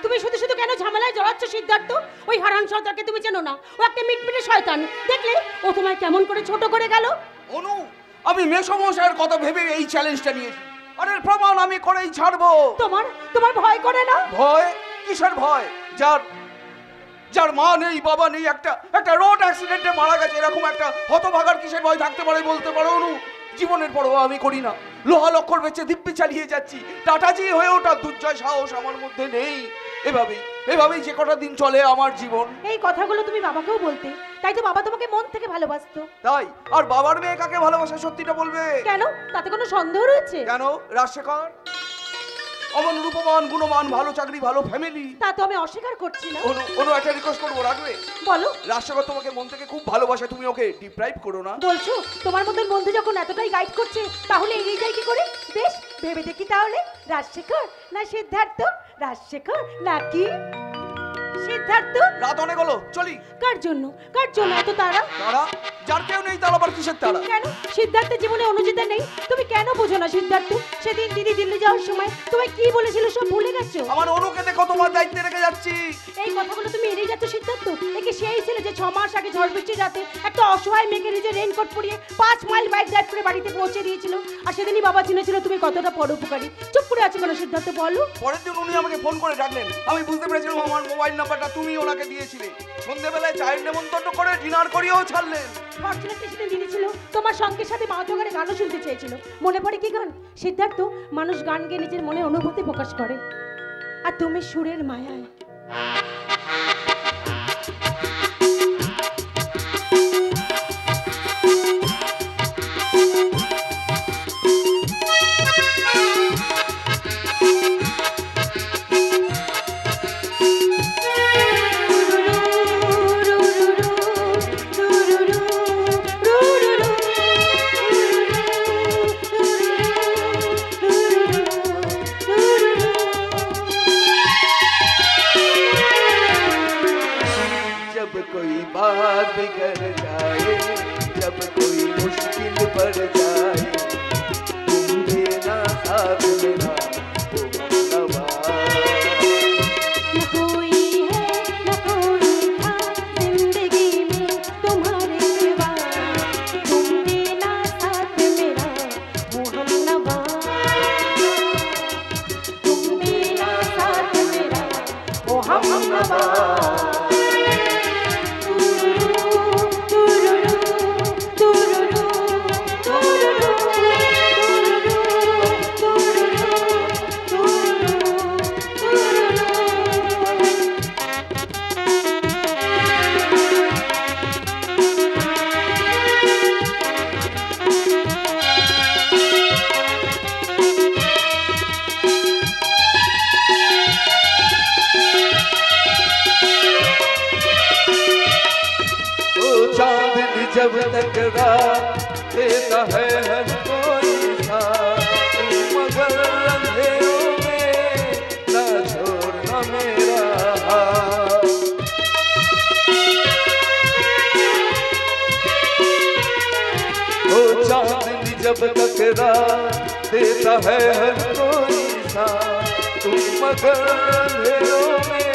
তুমি শুধু শুধু কেন ঝামেলায় জড়াচ্ছ সিদ্ধার্থ? ওই হারান সর্দারকে তুমি চেনো না? ও একটা মিটমিটে শয়তান। দেখলে ও তোমায় কেমন করে ছোট করে গেল। অনু, আমি মেসমশাইয়ের কথা ভেবে এই চ্যালেঞ্জটা নিয়েছি, আর এর প্রমাণ আমি করেই ছাড়বো। তোমার ভয় করে না? ভয়? কিসের ভয়? যার মা নেই, বাবা নেই, একটা রোড অ্যাক্সিডেন্টে মারা গেছে, এরকম একটা হতভাগার কিসের ভয় থাকতে পারে বলতে পারো অনু? জীবনের পরোয়া আমি করি না, লোহা লক্কর বেচে দিব্যি চালিয়ে যাচ্ছি। টাটাজি হয়ে ওঠার দুর্জয় সাহস আমার মধ্যে নেই। এভাবেই যে কটা দিন চলে আমার জীবন। এই কথাগুলো তুমি বাবাকেও বলতে, তাই তো বাবা তোমাকে মন থেকে ভালোবাসতো। তাই? আর বাবার মেয়ে কাকে ভালোবাসে সত্যিটা বলবে? কেন? তাতে কোনো সন্দেহ রয়েছে? কেন? রাজশেখর অমন রূপবান, গুণবান, ভালো চাকরি, ভালো ফ্যামিলি। তা তো আমি অস্বীকার করছি না। অনু একটা রিকোয়েস্ট করবো, রাখবে? বলো। রাজশেখর তোমাকে মন থেকে খুব ভালোবাসে, তুমি ওকে ডিপ্রাইভ করো না। বলছো তোমার মতন বন্ধু যখন এতটাই গাইড করছে, তাহলে এড়িয়ে যাই কি করে? বেশ, ভেবে দেখি তাহলে। রাজশেখর না সিদ্ধার্থ? রাজশেখর নাকি সিদ্ধার্থ? রাত অনেক হলো, চলি। কার জন্য এত তাড়া? তারা? যার কেউ নেই তার আবার কিসের তারা? কেন সিদ্ধার্থের জীবনে অনুজিতা নেই? তুমি কেন বোঝো না সিদ্ধার্থ? সেদিন দিদি দিল্লি যাওয়ার সময় তোমায় কি বলেছিল সব ভুলে গেছো? আমার অনুকে দেখো, তোমার দায়িত্বে রেখে যাচ্ছি। এই কথাগুলো তুমি এড়িয়ে যাচ্ছ সিদ্ধার্থ। একে সেই ছেলে যে 6 মাস আগে ঝড় বৃষ্টির রাতে একটা অসহায় মেয়েকে নিজের রেইনকোট পরিয়ে 5 মাইল বাইক ড্রাইভ করে বাড়িতে পৌঁছে দিয়েছিল। আর সেদিনই বাবা চিনেছিল তুমি কতটা পরোপকারী। চুপ করে আছো কেন সিদ্ধার্থ, বলো? পরের দিন উনি আমাকে ফোন করে ডাকলেন, আমি বুঝতে পেরেছিলাম আমার মোবাইল নাম্বারটা তুমি ওনাকে দিয়েছিলে। সন্ধ্যেবেলায় চায়ের নেমন্তন্ন করে ডিনার করিয়েও ছাড়লেন। ফরচুনেট স্টেশনে দিদি ছিল, তোমার সঙ্গের সাথে মাঝ গানে গানও শুনতে চেয়েছিল। মনে পড়ে কি গান সিদ্ধার্থ? মানুষ গান গেয়ে নিজের মনে অনুভূতি প্রকাশ করে, আর তুমি সুরের মায়ায়। कोई बात बिगड़ जाए, जब कोई मुश्किल पड़ जाए, तुम देना साथ मेरा ओ हमनवा। न कोई है न कोई था जिंदगी में तुम्हारे सिवा, तुम देना साथ मेरा वो हमनवा, तुम देना साथ मेरा वो हमनवा। चांदनी जब टकरा देता है हर कोई साथ, मगर अंधेरों में ना छोड़ना मेरा हाथ। ओ चांदनी जब टकरा देता है हर कोई साथ, तुम मगर अंधेरों में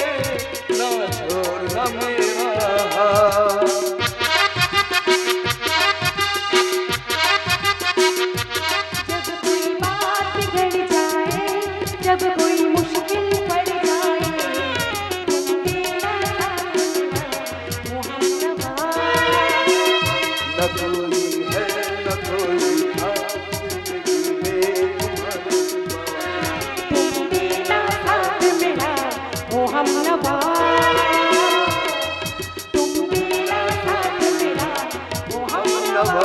ना छोड़ना मेरा हाथ। जब कोई मुश्किल पड़ जाए, तुम देना साथ मेरा वो हमनवा। न कोई है न कोई था जिंदगी में तुम्हारे सिवा, तुम देना साथ मेरा वो हमनवा, तुम देना साथ मेरा वो हमनवा।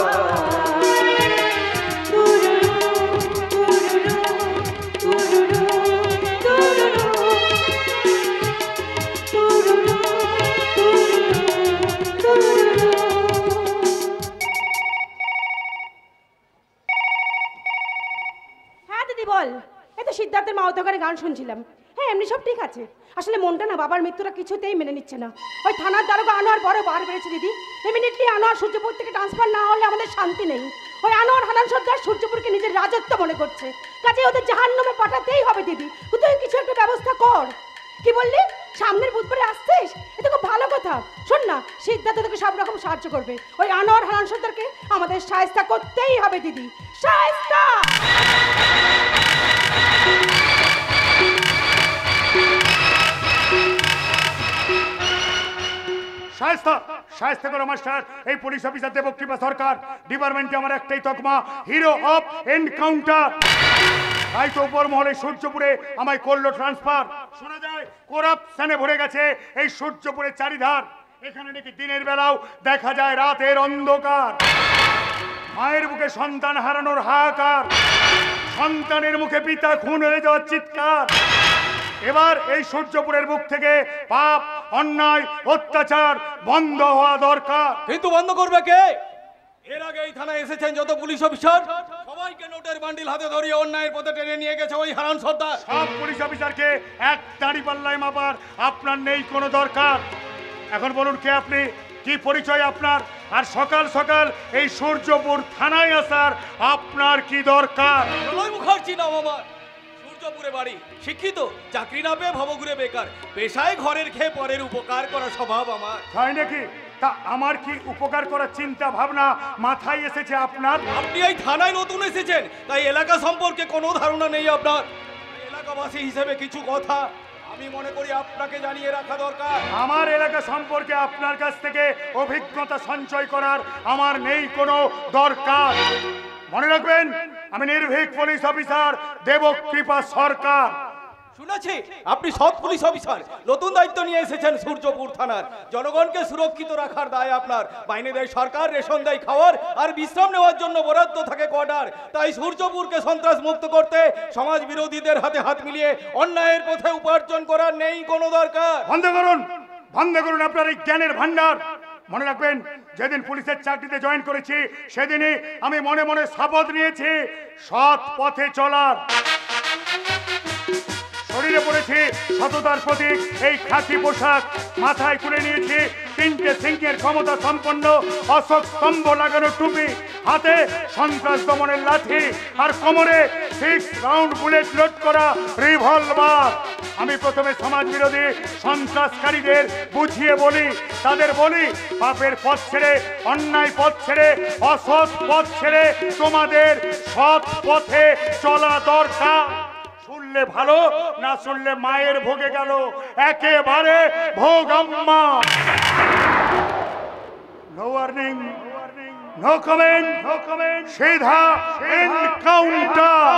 সিদ্ধার্থের মাওতাকারে গান শুনছিলাম। হ্যাঁ এমনি সব ঠিক আছে, আসলে মনটা না বাবার মৃত্যুটা কিছুতেই মেনে নিচ্ছে না। ওই থানার দারোগা আনোয়ার বড় বার বেড়েছে দিদি, এমিনেটলি আনোয়ার সূর্যপুর থেকে ট্রান্সফার না হলে আমাদের শান্তি নেই। ওই আনোয়ার হানান সর্দার সূর্যপুরকে নিজের রাজত্ব মনে করছে, কাজে ওদের জাহান্নামে পাঠাতেই হবে দিদি। তুই কিছু একটা ব্যবস্থা কর। কি বললি সামনের বুধবারে আসছিস? এটা খুব ভালো কথা। শোন না, সিদ্ধার্থ তোকে সব রকম সাহায্য করবে। ওই আনোয়ার হানান সর্দারকে আমাদের শায়েস্তা করতেই হবে দিদি, শায়েস্তা। শায়েস্তা শায়েস্তা করো মাস্টার। এই পুলিশ অফিসার দেবকৃপা সরকার ডিপার্টমেন্টে আমার একটাই তকমা, হিরো অফ এনকাউন্টার। তাই তো উপর মহলে সূর্যপুরে আমায় করলো ট্রান্সফার। শোনা যায় করাপশনে ভরে গেছে এই সূর্যপুরের চারিধার। এখানে নাকি দিনের বেলাও দেখা যায় রাতের অন্ধকার। মায়ের বুকে সন্তান হারানোর হাহাকার, সন্তানের মুখে পিতা খুন হয়ে যাওয়ার চিৎকার। এবার এই সূর্যপুরের বুক থেকে পাপ, অন্যায়, অত্যাচার বন্ধ হওয়া দরকার। কিন্তু বন্ধ করবে কে? এর আগে এই থানায় এসেছেন যত পুলিশ অফিসার, সবাইকে নোটের বান্ডিল হাতে ধরিয়ে অন্যায়ের পথে টেনে নিয়ে গেছে ওই হারান সর্দার। সব পুলিশ অফিসারকে এক দাড়ি পাল্লায় মাপার আপনার নেই কোনো দরকার। এখন বলুন কে আপনি, কি পরিচয় আপনার, আর সকাল সকাল এই সূর্যপুর থানায় আসার আপনার কি দরকার? প্রলয় মুখার্জি নাম আমার, সূর্যপুরে বাড়ি, শিক্ষিত, চাকরি না পেয়ে ভবঘুরে বেকার, পেশায় ঘরের খেয়ে পরের উপকার করা স্বভাব আমার। তাই নাকি? তা আমার কি উপকার করার চিন্তা ভাবনা মাথায় এসেছে আপনার? আপনি এই থানায় নতুন এসেছেন, তাই এলাকা সম্পর্কে কোনো ধারণা নেই আপনার। এলাকাবাসী হিসেবে কিছু কথা আমি মনে করি আপনাকে জানিয়ে রাখা দরকার। আমার এলাকা সম্পর্কে আপনার কাছ থেকে অভিজ্ঞতা সঞ্চয় করার আমার নেই কোনো দরকার। মনে রাখবেন, আমি নির্ভীক পুলিশ অফিসার দেবকৃপা সরকার। শুনেছি আপনি সৎ পুলিশ অফিসার, নতুন দায়িত্ব নিয়ে এসেছেন সূর্যপুর থানার। জনগণকে সুরক্ষিত রাখার দায় আপনার। মাইনে দেয় সরকার, রেশন দেয় খাওয়ার, আর বিশ্রাম নেওয়ার জন্য বরাদ্দ থাকে কোয়ার্টার। তাই সূর্যপুরকে সন্ত্রাস মুক্ত করতে সমাজ বিরোধীদের হাতে হাত মিলিয়ে অন্যায়ের পথে উপার্জন করার নেই কোনো দরকার। বন্ধ করুন আপনার এই জ্ঞানের ভান্ডার। মনে রাখবেন, যেদিন পুলিশের চাকরিতে জয়েন করেছি সেদিনই আমি মনে মনে শপথ নিয়েছি সৎ পথে চলার। শরীরে পড়েছে সততার প্রতীক এই খাকি পোশাক, মাথায় তুলে নিয়েছে 3টে সিংহের ক্ষমতা সম্পন্ন অশোক স্তম্ভ লাগানো টুপি, হাতে সন্ত্রাস দমনের লাঠি, আর কোমরে 6 রাউন্ড বুলেট লোড করা রিভলভার। আমি প্রথমে সমাজ বিরোধী সন্ত্রাসকারীদের বুঝিয়ে বলি, তাদের বলি, পাপের পথ ছেড়ে, অন্যায় পথ ছেড়ে, অসৎ পথ ছেড়ে তোমাদের সৎ পথে চলা দরকার। শুনলে ভালো, না শুনলে মায়ের ভোগে গেল, একেবারে ভোগাম্মা। নো ওয়ার্নিং, নো কমেন্ট, সিধা এনকাউন্টার।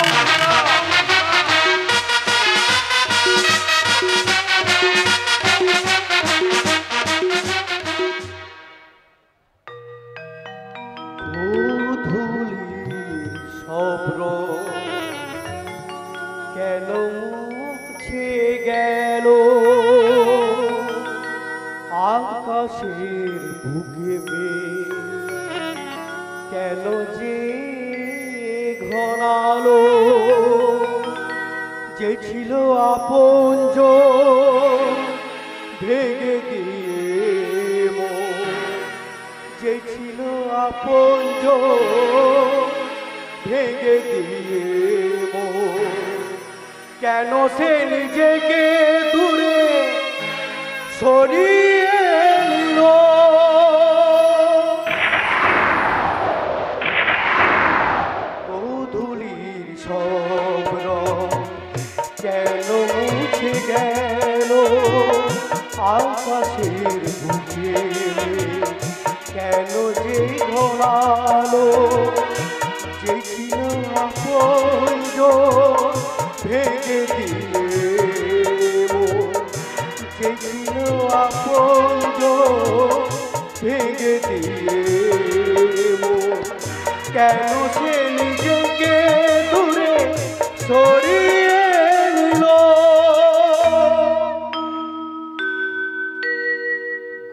কেন মুছে গেল আকাশের বুকে কেন যে ঘনালো যে ছিল আপনজন ভেঙে দিয়ে যে ছিল আপনজন ভেঙে দিয়ে কেন সে নিজেকে দূরে সরিয়ে নিল গোধূলির সব রং কেন মুছে গেল আকাশের বুকে কেন যে ঘোরালো যে ছিল আপনজন ভেঙে দিয়ে যে ছিল আপনজন ভেঙে দিয়ে কেন সে নিজেকে দূরে সরিয়ে নিল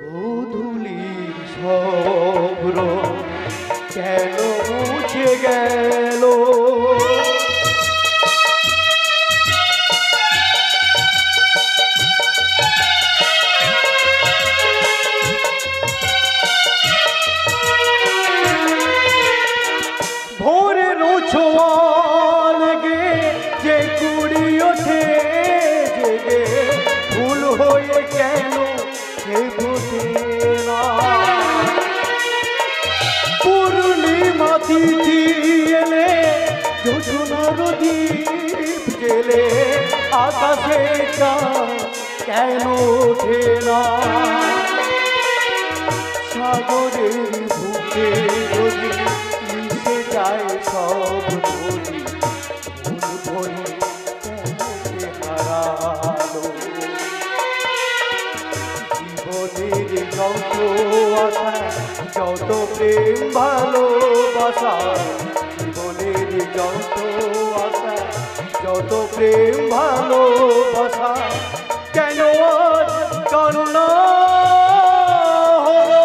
গোধূলির সব রং কেন মুছে গেল আকাশে কেন ওঠে না সাগরের বুকে যদি মিশে যায় সব নদী ধরে হারালো জীবনের যত আশা যত প্রেম ভালোবাসা জীবনের যত আশা যত প্রেম ভালোবাসা কেন কান্না হলো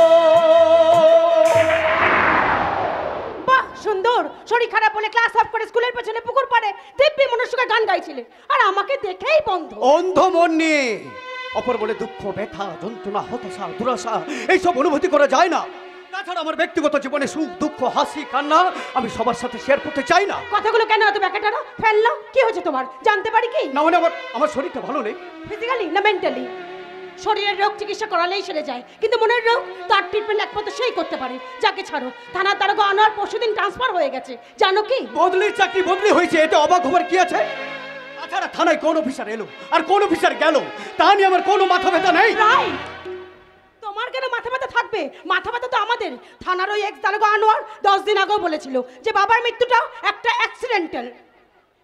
বাহ সুন্দর শরীর খারাপ হলে ক্লাস অফ করে স্কুলের পেছনে পুকুর পাড়ে দিব্যি মনুষ্যকে গান গাইছিলে আর আমাকে দেখেই বন্ধ অন্ধ মন নিয়ে অপর বলে দুঃখ ব্যথা যন্ত্রণা হতাশা দুরাশা এইসব অনুভূতি করা যায় না তাছাড়া আমার ব্যক্তিগত জীবনে সুখ দুঃখ হাসি কান্না আমি সবার সাথে শেয়ার করতে চাই না কথাগুলো কেন এত ব্যাখ্যাটা না ফেললো কি হয়েছে তোমার জানতে পারি কি না মানে আমার শরীরটা ভালো নেই ফিজিক্যালি না মেন্টালি শরীরের রোগ চিকিৎসা করালেই সেরে যায় কিন্তু মনের রোগ তার ট্রিটমেন্ট একমাত্র সেই করতে পারে যাকে ছাড়ো থানার দারোগা আনোয়ার পরশুদিন ট্রান্সফার হয়ে গেছে জানো কি বদলির চাকরি বদলি হয়েছে এতে অবাক হবার কি আছে তাছাড়া থানায় কোন অফিসার এলো আর কোন অফিসার গেল তা নিয়ে আমার কোনো মাথা ব্যথা নেই রাইট তোমার কেন মাথা ব্যথা থাকবে মাথা ব্যথা তো আমাদের থানার ওই এক্স দারোগা আনোয়ার 10 দিন আগেও বলেছিল যে বাবার মৃত্যুটা একটা অ্যাক্সিডেন্টাল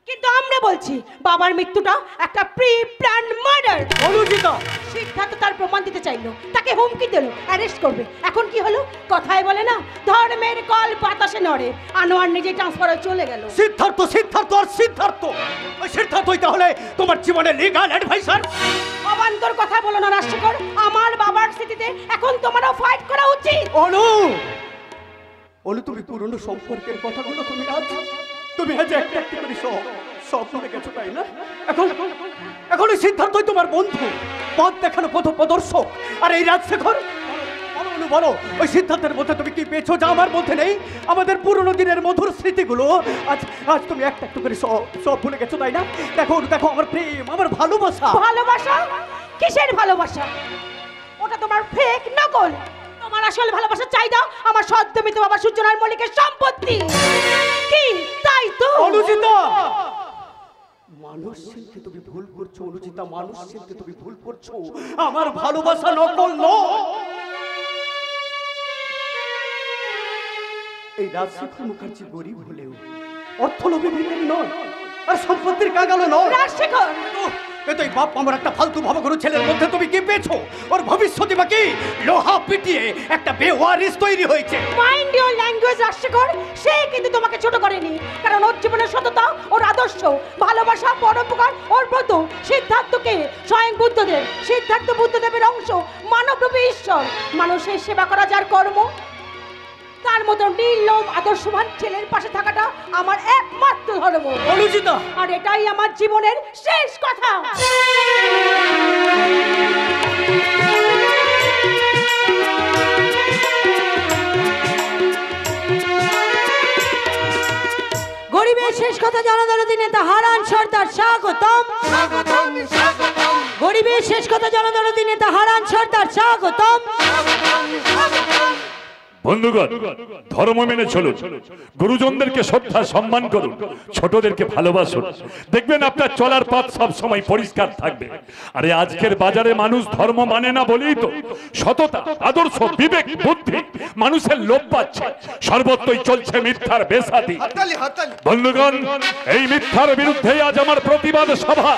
কিন্তু আমরা বলছি বাবার মৃত্যুটা একটা প্রি প্ল্যান মার্ডার অনুচিতা সিদ্ধার্থ তার প্রমাণ দিতে চাইলো তাকে হুমকি দিল অ্যারেস্ট করবে এখন কি হলো কথায় বলে না ধর্মের কল বাতাসে নড়ে আনোয়ার নিজে ট্রান্সফার হয়ে চলে গেল সিদ্ধার্থ সিদ্ধার্থ আর সিদ্ধার্থ ওই সিদ্ধার্থই তাহলে তোমার জীবনে লিগ্যাল অ্যাডভাইসার অবান্তর কথা বলো না রাষ্ট্রকর আমার বাবার স্মৃতিতে এখন তোমারও ফাইট করা উচিত অনু অনু তুমি পুরনো সম্পর্কের কথাগুলো তুমি আজ একটা একটা করে সব ভুলে গেছো তাই না? এখন এখন ওই সিদ্ধার্থই তোমার বন্ধু, পথ দেখানো পথ প্রদর্শক। আর এই রাজশেখর, বলো বলো বলো, ওই সিদ্ধার্থের মধ্যে তুমি কি পেয়েছো যা আমার মধ্যে নেই? আমাদের পুরনো দিনের মধুর স্মৃতিগুলো আজ আজ তুমি একটা একটু করে সব ভুলে গেছো তাই না? দেখো দেখো আমার প্রেম, আমার ভালোবাসা। ভালোবাসা? কিসের ভালোবাসা? ওটা তোমার ফেক, নকল। তোমার আসল ভালোবাসা চাই দাও আমার সদ্যমিত বাবা সূর্যনারায়ণ মল্লিকের সম্পত্তি। কি তাই তো? অনুচিতা, মানুষ চিনতে তুমি ভুল করছো। অনুচিতা, মানুষ চিনতে তুমি ভুল করছো। আমার ভালোবাসা নকল নয়। এই রাজশেখর মুখার্জি গরিব হলেও অর্থলোভী ভিখারি নয়, আর সম্পত্তির কাঙালও নয়। রাজশেখর, এই বাপ আমার একটা ফালতু ভাবগুলো ছেলের মধ্যে তুমি কি পেয়েছো? ওর ভবিষ্যতে বা কি? লোহা পিটিয়ে একটা বেওয়ারিশ তৈরি হয়েছে। Mind your language Rajshekhar. সে কিন্তু তোমাকে ছোট করেনি, কারণ ওর জীবনের সততা, ওর আদর্শ, ভালোবাসা, পরোপকার, ওর ব্রত সিদ্ধার্থকে স্বয়ং বুদ্ধদেব, সিদ্ধার্থ বুদ্ধদেবের অংশ, মানবরূপী ঈশ্বর। মানুষের সেবা করা যার কর্ম, তার মতো নির্লোভ আদর্শবান ছেলের পাশে থাকাটা আমার একমাত্র ধর্ম। অনুচিতা, আর এটাই আমার জীবনের শেষ কথা। গরিবের শেষ কথা জনদরদি নেতা হারান সর্দার স্বাগতম। গরিবের শেষ কথা জনদরদি নেতা হারান সর্দার স্বাগতম। বন্ধুগণ, ধর্ম মেনে চলুন, গুরুজনদেরকে শ্রদ্ধা সম্মান করুন, ছোটদেরকে ভালোবাসুন, দেখবেন আপনার চলার পথ সব সময় পরিষ্কার থাকবে। আরে আজকের বাজারে মানুষ ধর্ম মানে না বলেই তো সততা, আদর্শ, বিবেক, বুদ্ধি মানুষের লোপ পাচ্ছে। সর্বত্রই চলছে মিথ্যার বেসাতি। বন্ধুগণ, এই মিথ্যার বিরুদ্ধে আজ আমার প্রতিবাদ সভা।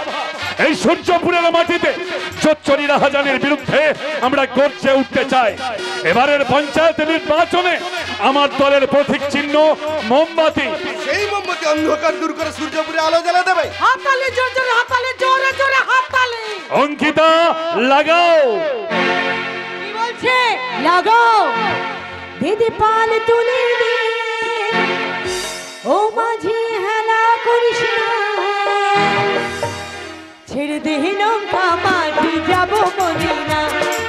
এই সূর্যপুরের মাটিতে চচ্চড়ি রাহাজানের বিরুদ্ধে আমরা গর্জে উঠতে চাই। এবারের পঞ্চায়েত নির্বাচনে আমার দলের প্রতীক চিহ্ন মোমবাতি। সেই মোমবাতি অন্ধকার দূর করে সূর্যপুরে আলো জ্বালা দেবে। হাততালি জোরে জোরে, হাততালি জোরে জোরে, হাততালি। অঙ্কিতা লাগাও। কি বলছে? লাগাও। দিদি পাল তুলে দে, ও মাঝি হেলা করিস না, ছেড়ে দে নৌকা মাটি যাব মদিনা।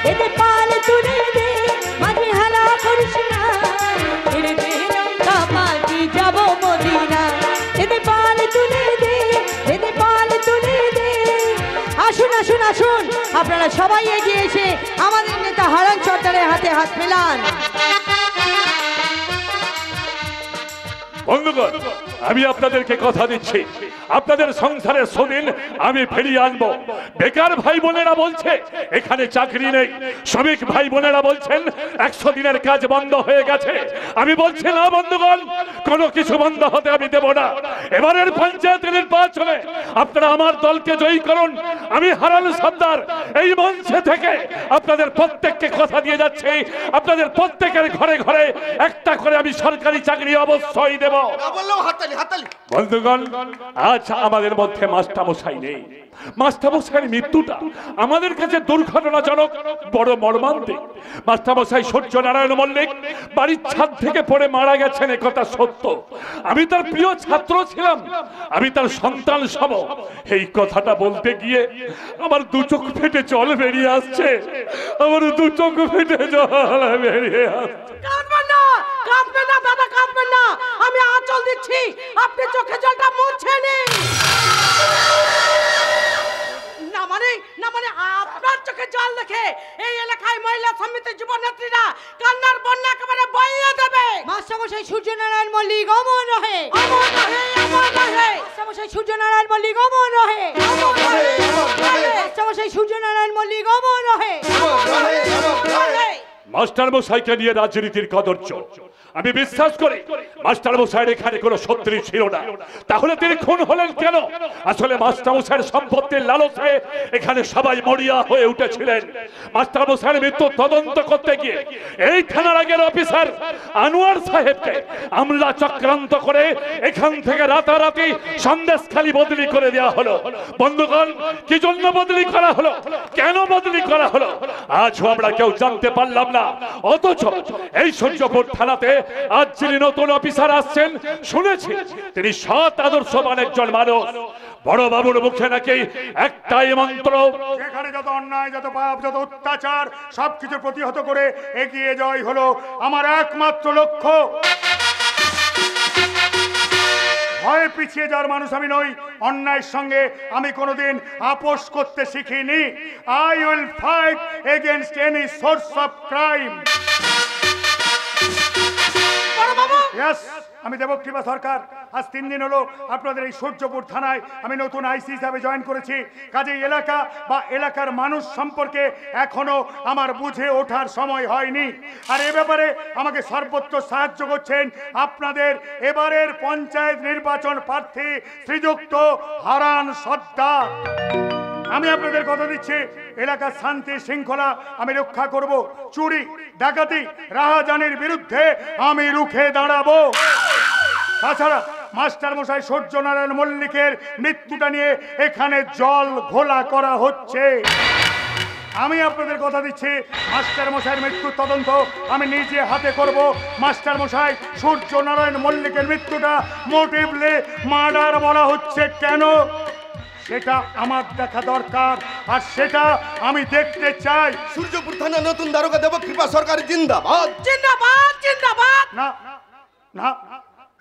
দিদি পাল তুলে দে, মাঝি হেলা করিস না, ছেড়ে দে নৌকা মাটি যাব মদিনা। দিদি পাল তুলে দে, দিদি পাল তুলে দে। আসুন আসুন আসুন, আপনারা সবাই এগিয়ে এসে আমাদের নেতা হারান সর্দারের হাতে হাত মেলান। বন্ধুগণ, আমি আপনাদেরকে কথা দিচ্ছি, আপনাদের সংসারের সুদিন আমি ফিরিয়ে আনবো। বেকার ভাই বোনেরা বলছে এখানে চাকরি নেই, শ্রমিক ভাই বোনেরা বলছেন 100 দিনের কাজ বন্ধ হয়ে গেছে। আমি বলছি না বন্ধুগণ, কোনো কিছু বন্ধ হতে আমি দেব না। এবারের পঞ্চায়েত নির্বাচনে আপনারা আমার দলকে জয়ী করুন। আমি হারান সর্দার এই মঞ্চে থেকে আপনাদের প্রত্যেককে কথা দিয়ে যাচ্ছি, আপনাদের প্রত্যেকের ঘরে ঘরে একটা করে আমি সরকারি চাকরি অবশ্যই দেব। বন্ধুগণ, আজ আমাদের মধ্যে মাস্টারমশাই নেই। মাস্টারমশাইয়ের মৃত্যুটা আমাদের কাছে দুর্ঘটনাজনক, বড় মর্মান্তিক। মাস্টারমশাই সূর্যনারায়ণ মল্লিক বাড়ির ছাদ থেকে পড়ে মারা গেছেন, একথা সত্য। আমি তার প্রিয় ছাত্র ছিলাম, আমি তার সন্তান সম। এই কথাটা বলতে গিয়ে আমার দু চোখ ফেটে জল বেরিয়ে আসছে, আমার দু চোখ ফেটে জল বেরিয়ে আসছে। কাঁদবেন না, কাঁদবেন না দাদা, কাঁদবেন না। আমি আঁচল দিচ্ছি, আপনি চোখে জলটা মুছে নিন। না মানে আপনার চোখে জল দেখে এই এলাকায় মহিলা সমিতির যুব নেত্রীরা কান্নার বন্যা একেবারে বইয়ে দেবে। মাস্টারমশাই সূর্যনারায়ণ মল্লিক অমর রহে, অমর রহে, অমর রহে। মাস্টারমশাই সূর্যনারায়ণ মল্লিক অমর রহে, অমর রহে, অমর রহে। মাস্টারমশাই সূর্যনারায়ণ মল্লিক অমর রহে, অমর রহে, অমর রহে। মাস্টারমশাইকে নিয়ে রাজনীতির কদর্য। আমি বিশ্বাস করি মাস্টারমশাইয়ের এখানে কোনো শত্রু ছিল না, তাহলে তিনি খুন হলেন কেন? আসলে মাস্টারমশাইয়ের সম্পত্তির লালসে এখানে সবাই মরিয়া হয়ে উঠেছিলেন। মাস্টারমশাইয়ের মৃত্যু তদন্ত করতে গিয়ে এই থানার আগের অফিসার আনোয়ার সাহেবকে আমলা চক্রান্ত করে এখান থেকে রাতারাতি সন্দেশখালী বদলি করে দেওয়া হলো। বন্ধুগণ, কি জন্য বদলি করা হলো, কেন বদলি করা হলো? আজও আমরা কেউ জানতে পারলাম না। অথচ এই সূর্যপুর থানাতে আজ যিনি নতুন অফিসার আসছেন শুনেছি তিনি সৎ আদর্শবান একজন মানুষ। বড় বাবুর মুখে নাকি একটাই মন্ত্র, যেখানে যত অন্যায়, যত পাপ, যত অত্যাচার সবকিছু প্রতিহত করে এগিয়ে যাওয়াই হলো আমার একমাত্র লক্ষ্য। ভয়ে পিছিয়ে যাওয়ার মানুষ আমি নই। অন্যায়ের সঙ্গে আমি কোনোদিন আপোষ করতে শিখিনি। I will fight against any source of crime. Yes, আমি দেবকৃপা সরকার। আজ 3 দিন হলো আপনাদের এই সূর্যপুর থানায় আমি নতুন আইসি হিসাবে জয়েন করেছি। কাজেই এলাকা বা এলাকার মানুষ সম্পর্কে এখনো আমার বুঝে ওঠার সময় হয়নি। আর এ ব্যাপারে আমাকে সর্বোচ্চ সাহায্য করছেন আপনাদের এবারের পঞ্চায়েত নির্বাচন প্রার্থী শ্রীযুক্ত হারান সর্দার। আমি আপনাদের কথা দিচ্ছি, এলাকার শান্তি শৃঙ্খলা আমি রক্ষা করব। চুরি, ডাকাতি, রাহাজানির বিরুদ্ধে আমি রুখে দাঁড়াবো। তাছাড়া মাস্টার মশাই সূর্যনারায়ণ মল্লিকের মৃত্যুটা নিয়ে এখানে জল ঘোলা করা হচ্ছে। আমি আপনাদের কথা দিচ্ছি, মাস্টার মশাইয়ের মৃত্যুর তদন্ত আমি নিজে হাতে করব। মাস্টার মশাই সূর্যনারায়ণ মল্লিকের মৃত্যুটা মোটিভলি মার্ডার বলা হচ্ছে কেন, সেটা আমার দেখা দরকার, আর সেটা আমি দেখতে চাই। সূর্যপুর থানা নতুন দারোগা দেবকৃপা সরকার জিন্দাবাদ। জিন্দাবাদ জিন্দাবাদ। না না,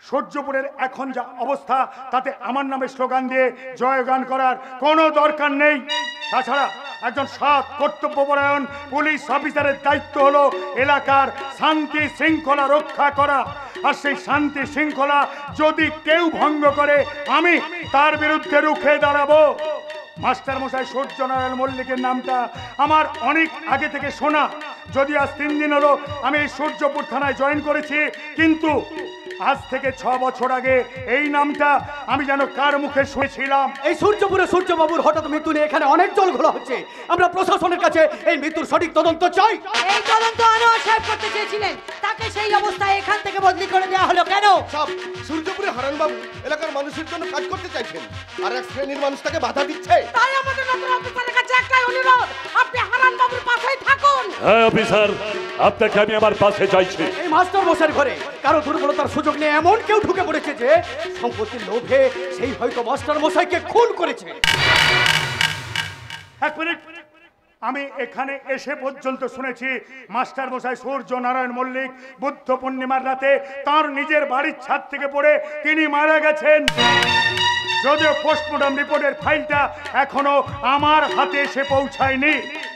সূর্যপুরের এখন যা অবস্থা তাতে আমার নামে স্লোগান দিয়ে জয়গান করার কোনো দরকার নেই। তাছাড়া একজন সৎ কর্তব্যপরায়ণ পুলিশ অফিসারের দায়িত্ব হলো এলাকার শান্তি শৃঙ্খলা রক্ষা করা। আর সেই শান্তি শৃঙ্খলা যদি কেউ ভঙ্গ করে আমি তার বিরুদ্ধে রুখে দাঁড়াবো। মাস্টার মশাই সূর্যনারায়ণ মল্লিকের নামটা আমার অনেক আগে থেকে শোনা। যদি আজ 3 দিন হলো আমি এই সূর্যপুর থানায় জয়েন করেছি, কিন্তু আজ থেকে 6 বছর আগে এই নামটা আমি যেন কার মুখে শুনেছিলাম। এই সূর্যপুরে সূর্যবাবুর হঠাৎ মৃত্যু নিয়ে এখানে অনেক জল ঘোলা হচ্ছে। আমরা প্রশাসনের কাছে এই মৃত্যুর সঠিক তদন্ত চাই। এই তদন্ত আনোয়ার সাহেব করতে চেয়েছিলেন, তাকে সেই অবস্থায় এখান থেকে বদলি করে দেওয়া হলো কেন? সব সূর্যপুরে হারানবাবু এলাকার মানুষের জন্য কাজ করতে চাইছেন, আর এক শ্রেণীর মানুষ তাকে বাধা দিচ্ছে। তাই আমাদের নতুন অফিসারের কাছে একটাই অনুরোধ, আপনি হারান বাবুর পাশেই থাকুন। হ্যাঁ অফিসার, আপনাকে আমি আমার পাশে চাইছি। এই মাস্টার মশাইয়ের ঘরে কারো দুর্বলতার সুযোগ নিয়ে এমন কেউ ঢুকে পড়েছে যে সম্পত্তির লোভে সেই হয়তো মাস্টার মশাইকে খুন করেছে। এক মিনিট, আমি এখানে এসে পর্যন্ত শুনেছি মাস্টার মশাই সূর্যনারায়ণ মল্লিক বুদ্ধ পূর্ণিমার রাতে তার নিজের বাড়ির ছাদ থেকে পড়ে তিনি মারা গেছেন। যদিও পোস্টমর্টম রিপোর্টের ফাইলটা এখনো আমার হাতে এসে পৌঁছায়নি,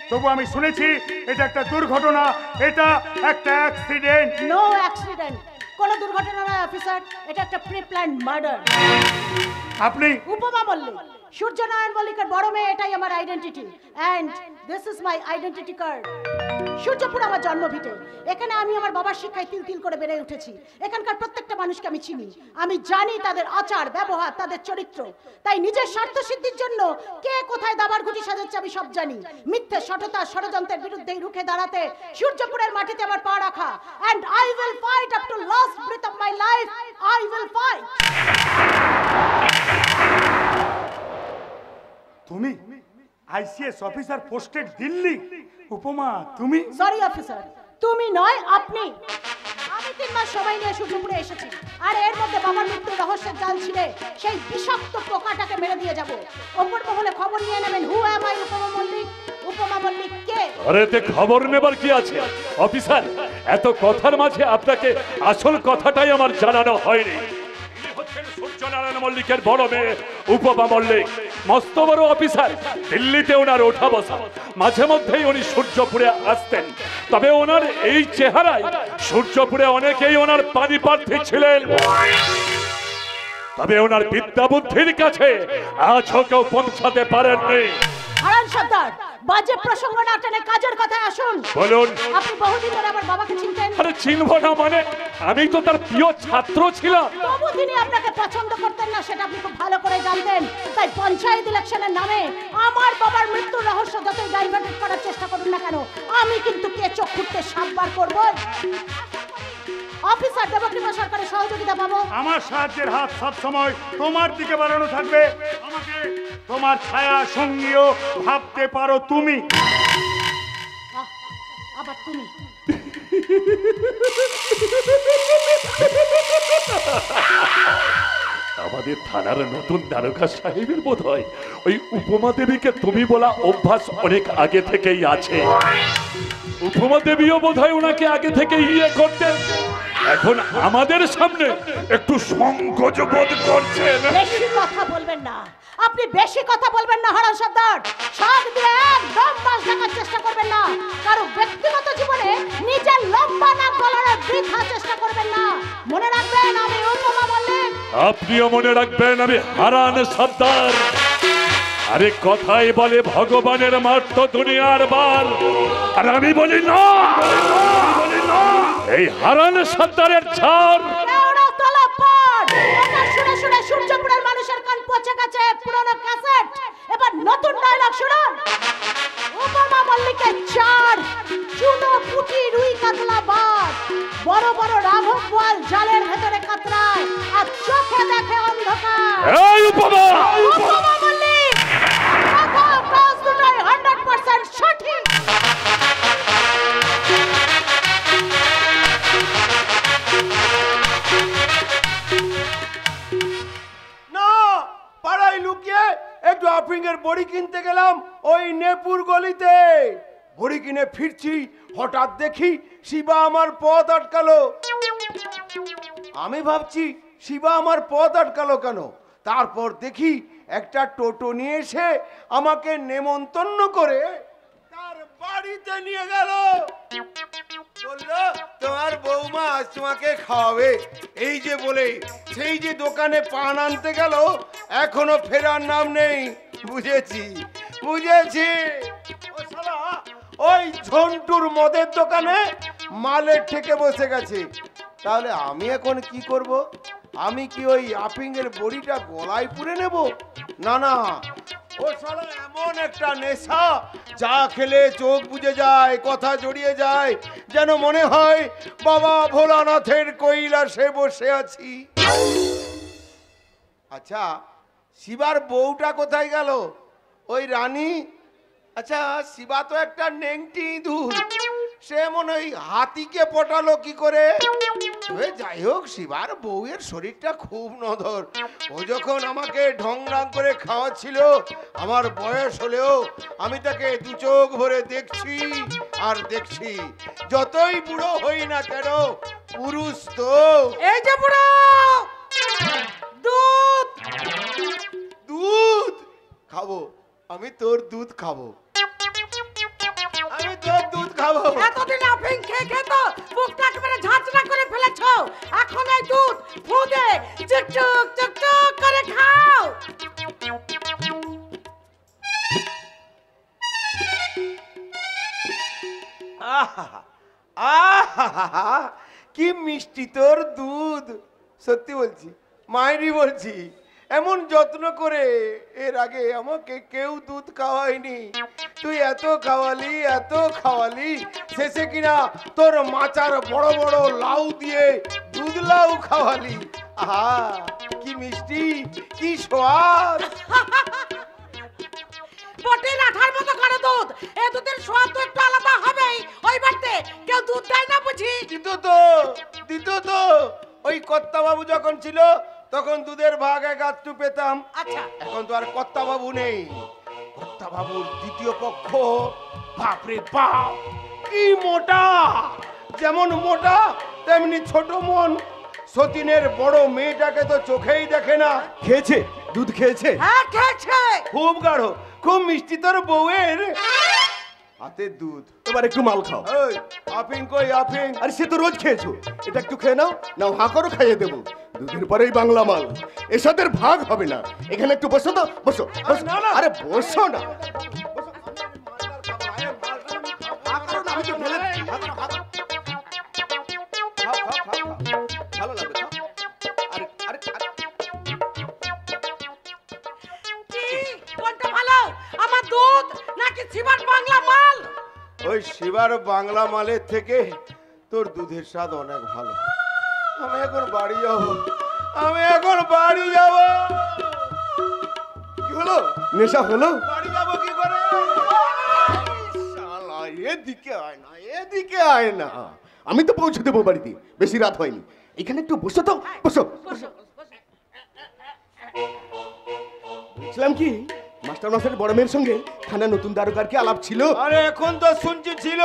তবু আমি শুনেছি এটা একটা দুর্ঘটনা, এটা একটা অ্যাক্সিডেন্ট। নো অ্যাক্সিডেন্ট, কোনো দুর্ঘটনা নয় অফিসার, এটা একটা প্রি প্ল্যান্ড মার্ডার। আপনি উপমা মল্লিক, সূর্যনারায়ণ মল্লিকের বড় মেয়ে, এটাই আমার identity, and this is my identity card. Suryapur আমার জন্মভিটে, এখানে আমি আমার বাবার শিক্ষায় তিল তিল করে বেড়ে উঠেছি। এখানকার প্রত্যেকটা মানুষকে আমি চিনি, আমি জানি তাদের আচার ব্যবহার, তাদের চরিত্র। তাই নিজের স্বার্থ সিদ্ধির জন্য কে কোথায় দাবার ঘুটি সাজাচ্ছে আমি সব জানি। মিথ্যে, সততা, ষড়যন্ত্রের বিরুদ্ধে রুখে দাঁড়াতে সূর্যপুরের মাটিতে আমার পা রাখা, and I will fight up to last breadth of my life. I will fight. তুমি আইসিএস অফিসার পোস্টেড দিল্লি? উপমা তুমি? সরি অফিসার, তুমি নয়, আপনি। আমি 3 মাস সময় নিয়ে সূর্যপুরে এসেছি, আর এর মধ্যে বাবার মৃত্যুর রহস্যের জাল ছিঁড়ে সেই বিষাক্ত পোকাটাকে মেরে দিয়ে যাব। ওপর মহলে খবর নিয়ে নেবেন, হু অ্যাম আই উপমা মল্লিক। উপমা মল্লিক কে? আরে তে খবর নেবার কি আছে অফিসার? এত কথার মাঝে আপনাকে আসল কথাটাই আমার জানানো হয়নি। ইনি হচ্ছেন সূর্যনারায়ণ মল্লিকের বড় মেয়ে উপমা মল্লিক, মস্ত বড় অফিসার। দিল্লিতে ওনার ওঠা বসা, মাঝে মধ্যেই উনি সূর্যপুরে আসতেন। তবে ওনার এই চেহারায় সূর্যপুরে অনেকেই ওনার পানি প্রার্থী ছিলেন, তবে ওনার বিদ্যা বুদ্ধির কাছে আজও কেউ পৌঁছাতে পারেননি। হারান সর্দার, বাজে প্রসঙ্গ না টেনে কাজের কথায় আসুন। বলুন। আপনি বহুদিন ধরে আমার বাবাকে চিনতেন? আরে চিনবো না মানে? আমি তো তার প্রিয় ছাত্র ছিলাম। তবু তিনি আপনাকে পছন্দ করতেন না, সেটা আপনি খুব ভালো করে জানতেন। তাই পঞ্চায়েত ইলেকশনের নামে আমার বাবার মৃত্যুর রহস্য যতই ডাইভার্টেড করার চেষ্টা করুন না কেন, আমি কিন্তু কে চোখ খুঁটতে সাববার করব। অফিসার দেবকৃপা সরকারের সহযোগিতা পাবো। আমার সাহায্যের হাত সব সময় তোমার দিকে বাড়ানো থাকবে। আমাকে তোমার ছায়া সঙ্গীও ভাবতে পারো তুমি। আবার তুমি। আমাদের থানার নতুন দারোগা সাহেবের বোধ হয় ওই উপমা দেবীকে তুমি বলা অভ্যাস অনেক আগে থেকেই আছে। উপমা দেবীও বোধ হয় ওনাকে আগে থেকে ইয়ে করতেন, এখন আমাদের সামনে একটু সংকোচ বোধ করছেন। বেশি কথা বলবেন না, আপনি বেশি কথা বলবেন না হারান সর্দার। শাক দিয়ে একদম মাছ ঢাকার চেষ্টা করবেন না, কারো ব্যক্তিগত জীবনে নিজের লম্বা নাক গলানোর বৃথা চেষ্টা করবেন না। মনে রাখবেন আমি উপমা মল্লিক। আপনিও মনে রাখবেন আমি হারান সর্দার। আরে কথাই বলে ভগবানের মার্ত দুনিয়ার বার, আর আমি বলি না, এই হারান সর্দারের ছাড়। শুনে শুনে সূর্যপুরের মানুষের কান পচে গেছে পুরনো ক্যাসেট। এবার নতুন ডায়লগ শুনুন। উপমা মল্লিকের চার, চুনো পুঁটি রুই কাতলা বাদ, বড় বড় রাঘব বোয়াল জালের ভেতরে কাতরায় আর চোখে দেখে অন্ধকার। এই উপমা মল্লিক কথা কাজ দুটোই 100% সঠিক। না, পাড়ায় লুকিয়ে একটু আফিংয়ের বড়ি কিনতে গেলাম ওই নেপুর গলিতে। বড়ি কিনে ফিরছি, হঠাৎ দেখি শিবা আমার পথ আটকালো। আমি ভাবছি শিবা আমার পথ আটকালো কেন? তারপর দেখি একটা টোটো নিয়ে এসে আমাকে নেমন্তন্ন করে তার বাড়িতে নিয়ে গেল। বললো তোমার বৌমা আজ তোমাকে খাওয়াবে। এই যে বলে সেই যে দোকানে পান আনতে গেল, এখনো ফেরার নাম নেই। বুঝেছি বুঝেছি, ও শালা ওই ঝন্টুর মদের দোকানে মালের ঠেকে বসে গেছে। তাহলে আমি এখন কি করব? আমি কি ওই আপিংয়ের বড়িটা গলায় পুরে নেব? না না, ও শালা এমন একটা নেশা, যা খেলে চোখ বুজে যায়, কথা জড়িয়ে যায়, যেন মনে হয় বাবা ভোলানাথের কৈলাসে বসে আছি। আচ্ছা, শিবার বউটা কোথায় গেল? ওই রানী? আচ্ছা, শিবা তো একটা নেংটি ইঁদুর, সে মনে হয় হাতিকে পটালো কি করে? যাই হোক, শিবার বউয়ের শরীরটা খুব নধর। ও যখন আমাকে ঢংঢাং করে খাওয়াচ্ছিল, আমার বয়স হলেও আমি তাকে দু চোখ ভরে দেখছি আর দেখছি। যতই বুড়ো হই না কেন, পুরুষ তো। এই যে বুড়ো, দুধ দুধ খাবো? আমি তোর দুধ খাবো, আমি তোর দুধ খাবো। এতদিন আফিং খেয়ে খেয়ে তো মুখটা একেবারে ঝাঁঝরা করে ফেলেছো। এখন এই দুধ ফুদে চুকচুক চুকচুক করে খাও। আহা আহা, কি মিষ্টি তোর দুধ। সত্যি বলছি, মায়েরই বলছি, এমন যত্ন করে এর আগে আমাকে কেউ দুধ খাওয়ায়নি। তুই এত খাওয়ালি, এত খাওয়ালি, শেষে কিনা তোর মাচার বড় বড় লাউ দিয়ে দুধ লাউ খাওয়ালি। আহা, কি মিষ্টি, কি স্বাদ। বটির আঠার মতো করে দুধ, এই দুধের স্বাদ তো একটু আলাদা হবেই। ওই বাড়িতে কেউ দুধ দেয় না বুঝি? দিত তো ওই কর্তা বাবু যখন ছিল তখন দুধের ভাগ এক আধটু পেতাম। আচ্ছা, এখন তো আর কর্তা বাবু নেই। কর্তা বাবুর দ্বিতীয় পক্ষ, বাপরে বাপ কি মোটা, যেমন মোটা তেমনি ছোট মন। সতীনের বড় মেয়েটাকে তো চোখেই দেখে না। খেয়েছে দুধ, খেয়েছে? হ্যাঁ খেয়েছে। খুব গাঢ়, খুব মিষ্টি তোর বউয়ের হাতে দুধ। এবার একটু মাল খাও। ওই আফিং কই আফিং? আরে সে তো রোজ খেয়েছো, এটা একটু খেয়ে নাও। নাও, হা করো, খাইয়ে দেবো। দুধের পরেই বাংলা মাল, এর সাথে ভাগ হবে না। এখানে একটু বসো তো, বসো বসো। না, না। আরে বসো না। আমি তো ঢেলে দিচ্ছি। খাও, খাও, খাও, খাও। ভালো লাগবে, খাও। আরে আরে আরে, কি কোনটা ভালো, আমার দুধ নাকি শিবার বাংলা মাল? ওই শিবার বাংলা মালের থেকে তোর দুধের স্বাদ অনেক ভালো। আমি এখন বাড়ি যাব, আমি এখন বাড়ি যাব। কি হলো? নেশা হলো? বাড়ি যাব কি করে? শালা এদিকে আয় না, এদিকে আয় না। আমি তো পৌঁছে দেবো বাড়িতে, বেশি রাত হয়নি। এখানে একটু বসো তো, বসো। বলছিলাম কি, মাস্টার মশাইয়ের বড় মেয়ের সঙ্গে থানা নতুন দারোগার কি আলাপ ছিল? আরে এখন তো শুনছি ছিল,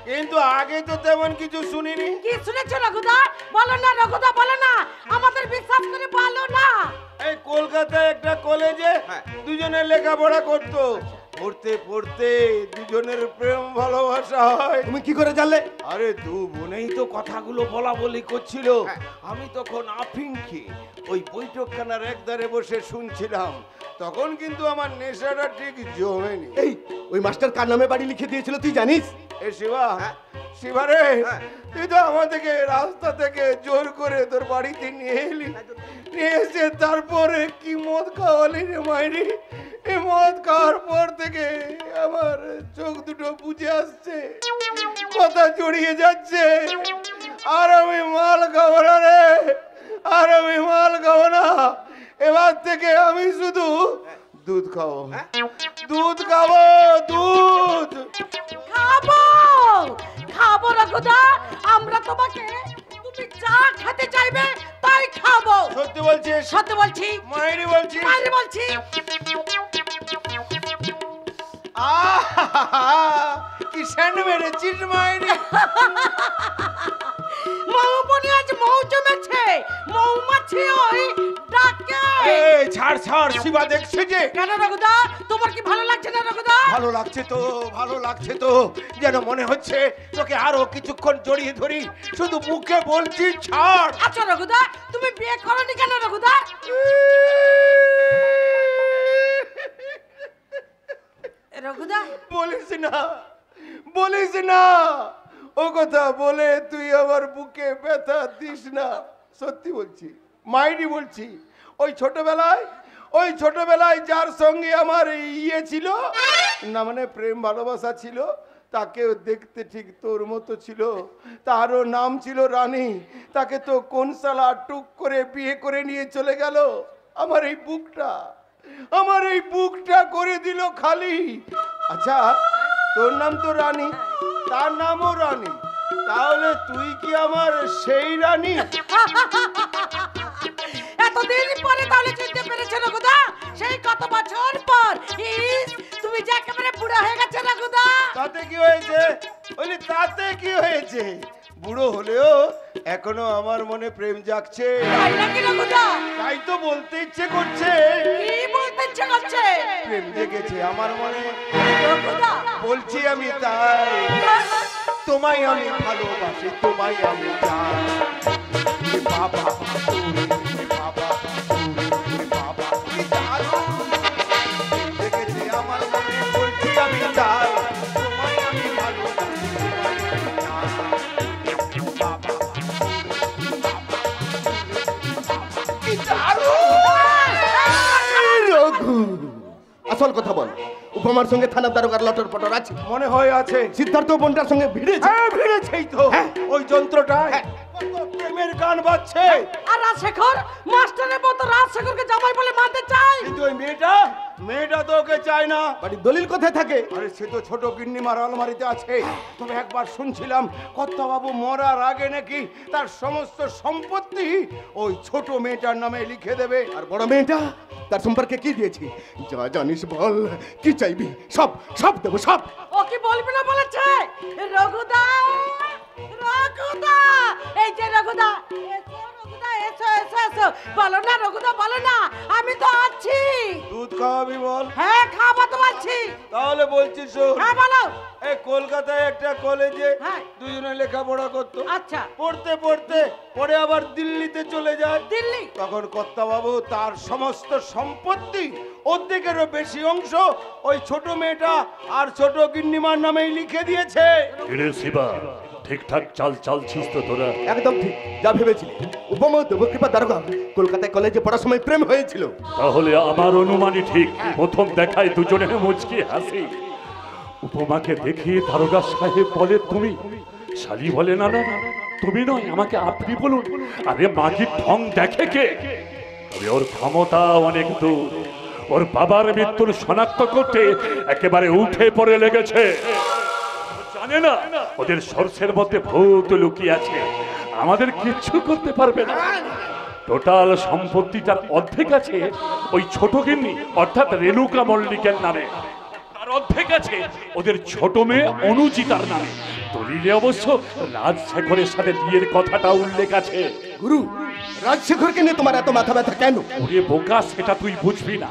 কিন্তু আগে তো তেমন কিছু শুনিনি। কি শুনেছো রঘুদা? বলো না রঘুদা, বলো না, আমাদের বিশ্বাস করে বলো না। এই কলকাতায় একটা কলেজে দুজনে লেখাপড়া করতো, পড়তে পড়তে দুজনের প্রেম ভালোবাসা হয়। তুমি কি করে জানলে? আরে দু বোনেই তো কথাগুলো বলা বলি করছিল। আমি তখন আফিং খেয়ে ওই বৈঠকখানার একধারে বসে শুনছিলাম। তখন কিন্তু আমার নেশাটা ঠিক জমেনি। এই ওই মাস্টার কার নামে বাড়ি লিখে দিয়েছিল তুই জানিস? এ শিবা, শিবা রে, তুই তো আমাদেরকে রাস্তা থেকে জোর করে তোর বাড়িতে নিয়ে এলি, নিয়ে এসে তারপরে কি মদ খাওয়ালি রে মাইরি। এই মদ খাওয়ার পর থেকে আমার চোখ দুটো বুঝে আসছে, কথা জড়িয়ে যাচ্ছে। আর আমি মাল খাবো না রে, আর আমি মাল খাবো না। এবার থেকে আমি শুধু দুধ খাবো, দুধ খাবো, দুধ খাবো, খাবো রঘুদা, আমরা তোমাকে, তুমি যা খেতে চাইবে তাই খাবো। সত্যি বলছিস? সত্যি বলছি। মায়েরি বলছি, মায়েরি বলছি। কি স্যান্ড মেরেছিস মায়েরি। মৌবনি আজ মৌ জমেছে, মৌমাছি ওই ডাকে। এই ছাড় ছাড়, শিবা দেখছে যে। কেন রঘুদা, তোমার কি ভালো লাগছে না রঘুদা? ভালো লাগছে তো, ভালো লাগছে তো, যেন মনে হচ্ছে তোকে আরো কিছুক্ষণ জড়িয়ে ধরি। শুধু মুখে বলছি ছাড়। আচ্ছা রঘুদা, তুমি বিয়ে করনি কেন রঘুদা? রঘুদা বলিস না, বলিস না, ও কথা বলে তুই আমার বুকে ব্যথা দিস না। সত্যি বলছি, মাইরি বলছি। ওই ছোটবেলায় যার সঙ্গে আমার ইয়ে ছিল না, মানে প্রেম ভালোবাসা ছিল, তাকেও দেখতে ঠিক তোর মতো ছিল। তারও নাম ছিল রানী। তাকে তো কোন শালা টুক করে বিয়ে করে নিয়ে চলে গেল। আমার এই বুকটা করে দিল খালি। আচ্ছা, তোর নাম তো রানী, তার নামও রানী, তাহলে তুই কি আমার সেই রানী? এতদিন পরে তাহলে চিনতে পেরেছো রঘুদা? সেই কত বছর পর। ইস, তুমি যে একেবারে বুড়া হয়ে গেছে রঘুদা। তাতে কি হয়েছে? বলি তাতে কি হয়েছে? বুড়ো হলেও এখনো আমার মনে প্রেম জাগছে। তাই নাকি রঘুদা? তাই তো বলতে ইচ্ছে করছে। কি বলতে ইচ্ছে করছে? প্রেম জেগেছে আমার মনে রঘুদা, বলছি আমি তাই। তোমায় আমি ভালোবাসি, তোমায় আমি চাই। বাবা বাবা বাবা, কি দারুণ জেগেছে আমার মনে, বলছি আমি তাই। তোমায় আমি ভালোবাসি, তোমায় আমি চাই। বাবা কি দারুণ। রঘু, আসল কথা বল, উপমার সঙ্গে থানার দারোগার লটর পটর আছে? মনে হয় আছে। সিদ্ধার্থ বোনটার সঙ্গে ভিড়েছে? হ্যাঁ, ভিড়েছেই তো। ওই যন্ত্রটায় কত প্রেমের গান বাজছে। আর রাজশেখর মাস্টারের মতো রাজশেখরকে জামাই বলে মানতে চাই। কিন্তু ওই মেয়েটা তো ওকে চায় না। বাড়ির দলিল কোথায় থাকে? আরে সে তো ছোট গিন্নিমার আলমারিতে আছে। তবে একবার শুনছিলাম কর্তাবাবু মরার আগে নাকি তার সমস্ত সম্পত্তি ওই ছোট মেয়েটার নামে লিখে দেবে। আর বড় মেয়েটা, তার সম্পর্কে কি দিয়েছি? যা জানিস বল, কি চাইবি? সব সব দেবো, সব। ও কি বলবে না বলেছে? রঘুদা, রঘুদা, এই যে রঘুদা, এসো রঘুদা, এসো এসো এসো। বলো না রঘুদা, বলো না, আমি তো আছি। দুধ খাওয়াবি বল? হ্যাঁ, খাবো তো আছি। তাহলে বলছি শোন। হ্যাঁ বলো। এই কলকাতায় একটা কলেজে হ্যাঁ। দুজনে লেখাপড়া করতো। আচ্ছা। পড়তে পড়তে পরে আবার দিল্লিতে চলে যায়। দিল্লি? তখন কর্তাবাবু তার সমস্ত সম্পত্তি অর্ধেকেরও বেশি অংশ ওই ছোট মেয়েটা আর ছোট গিন্নিমার নামেই লিখে দিয়েছে। রে শিবা, ঠিকঠাক চালছিস তো তোরা? একদম ঠিক, যা ভেবেছিলি। উপমা দেবকৃপা দারোগা কলকাতায় কলেজে পড়ার সময় প্রেম হয়েছিল। তাহলে আমার অনুমানই ঠিক। প্রথম দেখায় দুজনে মুচকি হাসি। উপমাকে দেখে দারোগা সাহেব বলে তুমি। শালি বলে না না, তুমি নয়, আমাকে আপনি বলুন। আরে মাগি ঠং দেখে কে? তবে ওর ক্ষমতা অনেক দূর। ওর বাবার মৃত্যুর শনাক্ত করতে একেবারে উঠে পড়ে লেগেছে। জানে না ওদের সর্ষের মধ্যে ভূত লুকিয়ে আছে, আমাদের কিচ্ছু করতে পারবে না। টোটাল সম্পত্তিটার অর্ধেক আছে ওই ছোট গিন্নি অর্থাৎ রেণুকা মল্লিকের নামে, আর অর্ধেক আছে ওদের ছোট মেয়ে অনুজিতার নামে। দলিলে অবশ্য রাজশেখরের সাথে বিয়ের কথাটা উল্লেখ আছে। গুরু, রাজশেখরকে নিয়ে তোমার এত মাথা ব্যথা কেন? ওরে বোকা, সেটা তুই বুঝবি না।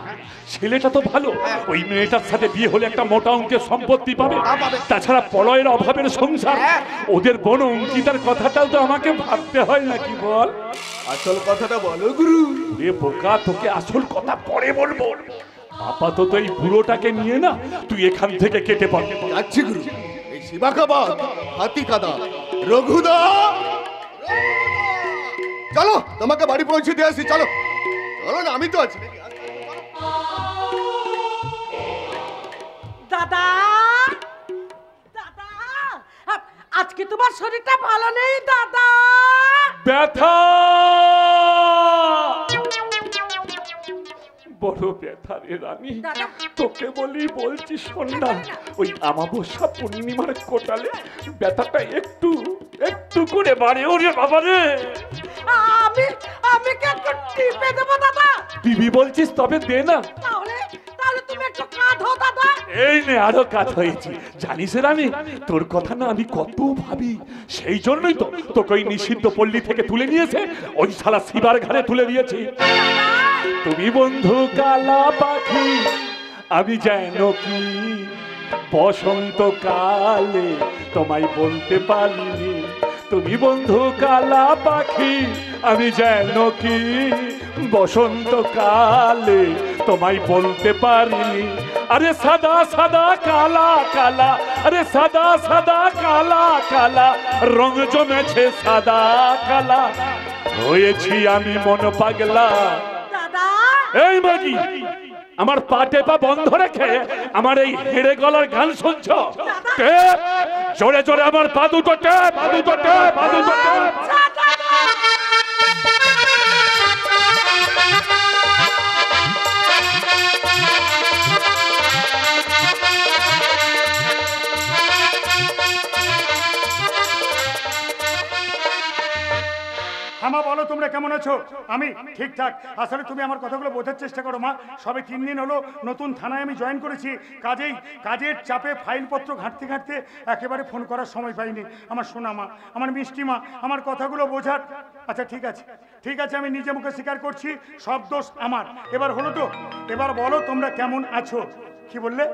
ছেলেটা তো ভালো, ওই মেয়েটার সাথে বিয়ে হলে একটা মোটা অঙ্কের সম্পত্তি পাবে, তাছাড়া পলয়ের অভাবের সংসার। ওদের বোন অঙ্কিতার কথাটাও তো আমাকে ভাবতে হয় নাকি বল? আসল কথাটা বলো গুরু। ওরে বোকা, তোকে আসল কথা পরে বলবো, আপাতত এই বুড়োটাকে নিয়ে না তুই এখান থেকে কেটে পড়। যাচ্ছি গুরু। এই শিবাকাবাদ, হাতি কাদা, রঘুদা, চলো তোমাকে বাড়ি পৌঁছে দিয়ে আসি। চলো চলো না, আমি তো আছি। দাদা, দাদা, আজকে তোমার শরীরটা ভালো নেই দাদা। ব্যথা, বড় ব্যথা রে রানী। তোকে বলছি শোন না, ওই আমাবস্যা পূর্ণিমার কোটালে ব্যথাটা একটু একটু করে বাড়ে। ওরে বাবা রে, আমি কি একটু টিপে দেবো দাদা? দিবি বলছিস, তবে দে না। তাহলে তাহলে তুমি একটু কাঁধো দাদা। এই নে, আরো কাজ হয়েছে। জানিস রানী, তোর কথা না আমি কত ভাবি, সেই জন্যই তো তোকে ওই নিষিদ্ধ পল্লী থেকে তুলে নিয়েছে, ওই শালা শিবার ঘাড়ে তুলে দিয়েছি। তুমি বন্ধু কালা পাখি, আমি যেন কি বসন্তকালে তোমায় বলতে পারিনি। তুমি বন্ধু কালা পাখি, আমি যেন কি বসন্তকালে তোমায় বলতে পারিনি। আরে সাদা সাদা কালা কালা, আরে সাদা সাদা কালা কালা, রং জমেছে সাদা কালা, হয়েছি আমি মন পাগলা। এই মাগি, আমার পাটে পা বন্ধ রেখে আমার এই হেড়ে গলার গান শুনছ? জোরে জোরে আমার পা দুটো টেপ, পা দুটো টেপ, পা দুটো টেপ। মা বলো তোমরা কেমন আছো? আমি ঠিকঠাক। আসলে তুমি আমার কথাগুলো বোঝার চেষ্টা করো মা। সবে 3 দিন হলো নতুন থানায় আমি জয়েন করেছি, কাজের চাপে ফাইলপত্র ঘাঁটতে ঘাঁটতে একেবারে ফোন করার সময় পাইনি। আমার সোনা মা, আমার মিষ্টি মা, আমার কথাগুলো বোঝার। আচ্ছা ঠিক আছে, ঠিক আছে, আমি নিজে মুখে স্বীকার করছি সব দোষ আমার। এবার হলো তো, এবার বলো তোমরা কেমন আছো? কি বললে?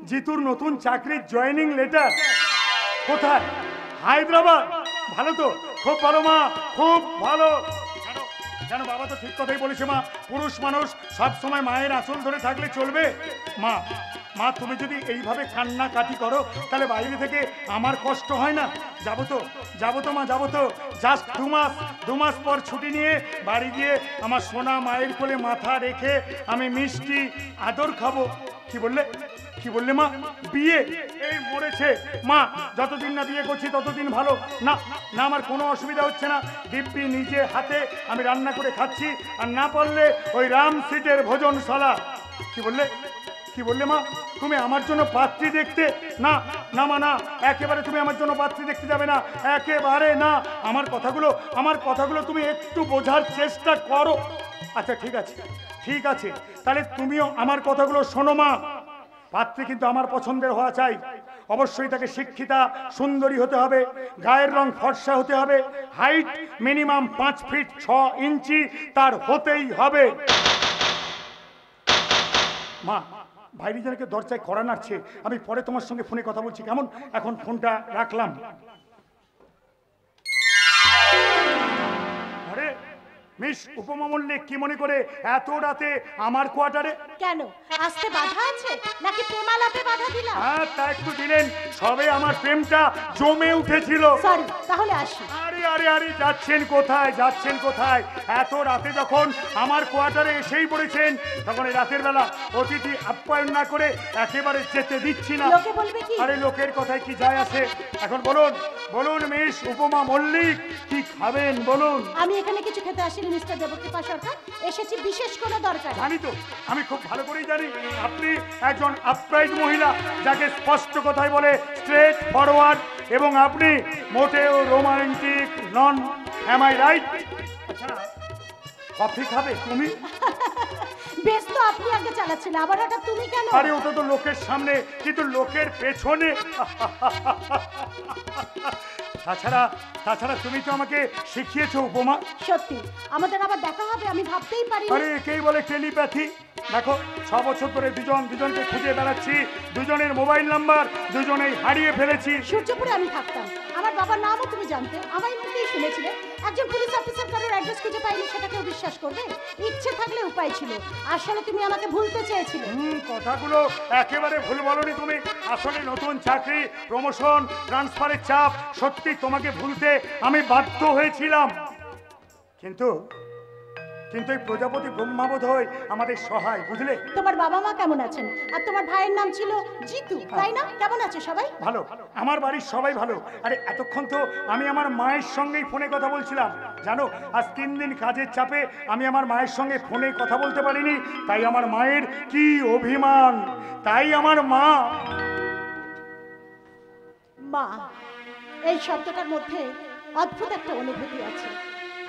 জিতুর নতুন চাকরির জয়েনিং লেটার কোথায়? হায়দ্রাবাদ। ভালো তো, খুব ভালো মা, খুব ভালো। জানো বাবা তো ঠিক কথাই বলেছে মা, পুরুষ মানুষ সব সময় মায়ের আঁচল ধরে থাকলে চলবে? মা তুমি যদি এইভাবে কান্নাকাটি করো তাহলে বাইরে থেকে আমার কষ্ট হয় না? যাবো তো মা, যাবো তো। জাস্ট 2 মাস পর ছুটি নিয়ে বাড়ি গিয়ে আমার সোনা মায়ের কোলে মাথা রেখে আমি মিষ্টি আদর খাবো। কি বললে মা? বিয়ে? এই মরেছে মা, যতদিন না বিয়ে করছি ততদিন ভালো না। আমার কোনো অসুবিধা হচ্ছে না, দিব্যি নিজে হাতে আমি রান্না করে খাচ্ছি, আর না পারলে ওই রাম সিটের ভোজনশালা। কি বললে মা? তুমি আমার জন্য পাত্রী দেখতে? না মা, না, একেবারে তুমি আমার জন্য পাত্রী দেখতে যাবে না, একেবারে না। আমার কথাগুলো তুমি একটু বোঝার চেষ্টা করো। আচ্ছা ঠিক আছে, তাহলে তুমিও আমার কথাগুলো শোনো মা। পাত্রী কিন্তু আমার পছন্দের হওয়া চাই। অবশ্যই তাকে শিক্ষিতা, সুন্দরী হতে হবে, গায়ের রং ফর্সা হতে হবে, হাইট মিনিমাম 5 ফিট 6 ইঞ্চি তার হতেই হবে। মা, বাইরে জনকে দরজায় কড়া নাড়ছে, আমি পরে তোমার সঙ্গে ফোনে কথা বলছি, কেমন? এখন ফোনটা রাখলাম। আরে মিস উপমা মল্লিক, কি মনে করে এত রাতে আমার কোয়ার্টারে? কেন, আসতে বাধা আছে নাকি প্রেমালাপে বাধা দিলাম? হ্যাঁ, তা একটু দিলেন, সবে আমার প্রেমটা জমে উঠেছিল। সরি, তাহলে আসি। আরে যাচ্ছেন কোথায়? এত রাতে যখন আমার কোয়ার্টারে এসেই পড়েছেন, তখন এই রাতের বেলা অতিথি আপ্যায়ন না করে একেবারে যেতে দিচ্ছি না। লোকে বলবে কি? আরে লোকের কথায় কি যায় আসে? এখন বলুন মিস উপমা মল্লিক, কি খাবেন বলুন? আমি এখানে কিছু খেতে আসিনি মিস্টার দেবকৃপা সরকার, এসেছি বিশেষ কোনো দরকার। জানি তো, আমি খুব ভালো করেই জানি আপনি একজন আপরাইট মহিলা, যাকে স্পষ্ট কথাই বলে স্ট্রেট এবং আপনি মোটেও রোমান্টিক নন। Am I right? আচ্ছা, কফি খাবে তুমি? বেশ, তো আপনি আগে চালাচ্ছেন, আবার হঠাৎ তুমি কেন? আরে ওটা তো লোকের সামনে, কিন্তু লোকের পেছনে। তাছাড়া তুমি তো আমাকে শিখিয়েছো উপমা। সত্যি আমাদের আবার দেখা হবে আমি ভাবতেই পারি। আরে একেই বলে টেলিপ্যাথি। দেখো 6 বছর ধরে দুজনকে খুঁজে বেড়াচ্ছি, দুজনের মোবাইল নাম্বার দুজনেই হারিয়ে ফেলেছি। সূর্যপুরে আমি থাকতাম, আমার বাবার নামও তুমি জানতে, আমার মুখেই শুনেছিলে। একজন পুলিশ অফিসার কারোর অ্যাড্রেস খুঁজে পাইনি, সেটা কেউ বিশ্বাস করবে? ইচ্ছে থাকলে উপায় ছিল। আসলে তুমি আমাকে ভুলতে চেয়েছিলে। কথাগুলো একেবারে ভুল বলনি তুমি। আসলে নতুন চাকরি, প্রমোশন, ট্রান্সফারের চাপ, সত্যি তোমাকে ভুলতে আমি বাধ্য হয়েছিলাম। কিন্তু এই প্রজাপতি ব্রহ্মাবোধ হয় আমাদের সহায়, বুঝলে? তোমার বাবা মা কেমন আছেন? আর তোমার ভাইয়ের নাম ছিল জিতু, তাই না? কেমন আছে সবাই? ভালো, আমার বাড়ির সবাই ভালো। আরে এতক্ষণ তো আমি আমার মায়ের সঙ্গেই ফোনে কথা বলছিলাম। জানো, আজ 3 দিন কাজের চাপে আমি আমার মায়ের সঙ্গে ফোনে কথা বলতে পারিনি। তাই আমার মায়ের কি অভিমান। তাই আমার মা এই শব্দটার মধ্যে অদ্ভুত একটা অনুভূতি আছে।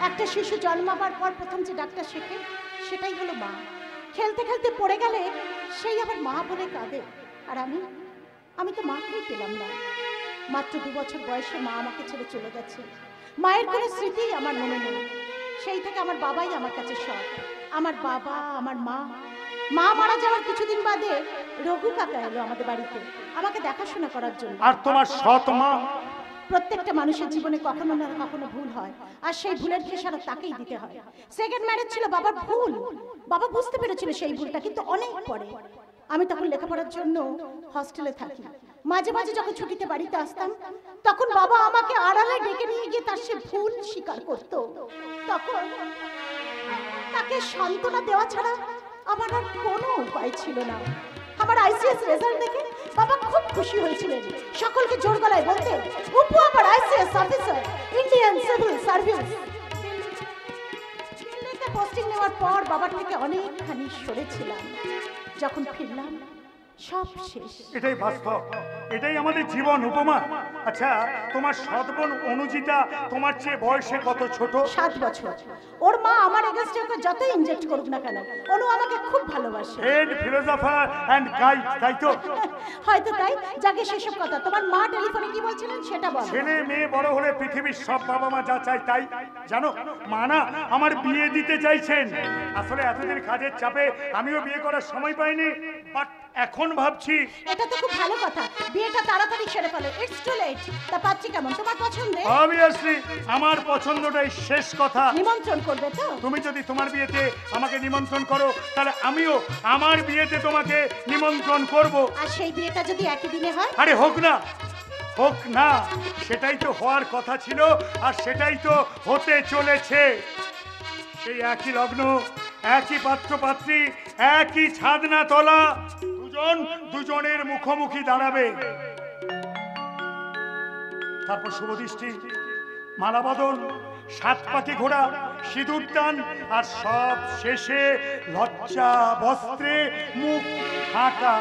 একটা শিশু জন্মাবার পর প্রথম যে ডাক্তার শেখে সেটাই হলো মা। খেলতে খেলতে পড়ে গেলে সেই আবার মা বলে কাঁদে। আর আমি তো মাকেই পেলাম না। মাত্র 2 বছর বয়সে মা আমাকে ছেড়ে চলে গেছে। মায়ের কোনো স্মৃতি আমার মনে নেই। সেই থেকে আমার বাবাই আমার কাছে সব। আমার বাবা, আমার মা মারা যাওয়ার কিছুদিন বাদে রঘু কাকা এলো আমাদের বাড়িতে আমাকে দেখাশোনা করার জন্য। আর তোমার সৎ মা? প্রত্যেকটা মানুষের জীবনে কখনো না কখনো ভুল হয়, আর সেই ভুলের খেসারত তাকেই দিতে হয়। সেকেন্ড ম্যারেজ ছিল বাবার ভুল, বাবা বুঝতে পেরেছিল সেই ভুলটা, কিন্তু অনেক পরে। আমি তখন লেখাপড়ার জন্য হস্টেলে থাকি। মাঝে মাঝে যখন ছুটিতে বাড়িতে আসতাম তখন বাবা আমাকে আড়ালে ডেকে নিয়ে গিয়ে তার সে ভুল স্বীকার করত। তখন তাকে সান্ত্বনা দেওয়া ছাড়া আমার আর কোনো উপায় ছিল না। আমার আইসিএস রেজাল্ট দেখে বাবা খুব খুশি হয়েছিলেন। সকলকে জোর গলায় বলতেন, উপু আবার ICS officer, Indian civil service. দিল্লিতে পোস্টিং নেওয়ার পর বাবার থেকে অনেকখানি সরেছিলাম। যখন ফিরলাম সব শেষ। এটাই বাস্তব, এটাই আমাদের জীবন উপমা। আচ্ছা, তোমার সৎ বোন অনুজিতা তোমার চেয়ে বয়সে কত ছোট? 7 বছর। ওর মা আমার এগেইনস্টে ওকে যত ইনজেক্ট করুক না কেন, অনু আমাকে খুব ভালোবাসে। হেড ফিলোসোফার এন্ড গাইড, তাই তো? হয়তো তাই। যাকে সেসব কথা, তোমার মা টেলিফোনে কি বলছিলেন সেটা বলো। ছেলে মেয়ে বড় হলে পৃথিবীর সব বাবা মা যা চায় তাই। জানো, মা না আমার বিয়ে দিতে চাইছেন। আসলে এতদিন কাজের চাপে আমিও বিয়ে করার সময় পাইনি, বাট এখন ভাবছি। এটা তো খুব ভালো কথা, বিয়েটা তাড়াতাড়ি সেরে ফেলো। It's two late. তা পাচ্ছি কেমন, তোমার পছন্দে? অবভিয়াসলি আমার পছন্দটাই শেষ কথা। নিমন্ত্রণ করবে তো? তুমি যদি তোমার বিয়েতে আমাকে নিমন্ত্রণ করো তাহলে আমিও আমার বিয়েতে তোমাকে নিমন্ত্রণ করব। আর সেই বিয়েটা যদি একই দিনে হয়? আরে হোক না, হোক না, সেটাই তো হওয়ার কথা ছিল, আর সেটাই তো হতে চলেছে। সেই একই লগ্ন, একই পাত্র পাত্রী, একই ছাদনা তলা, দুজনের মুখোমুখি দাঁড়াবে। তারপর শুভদৃষ্টি, মালা বদল, 7 পাখি ঘোড়া, সিঁদুর দান, আর সব শেষে লজ্জা বস্ত্রে মুখ ঢাকা।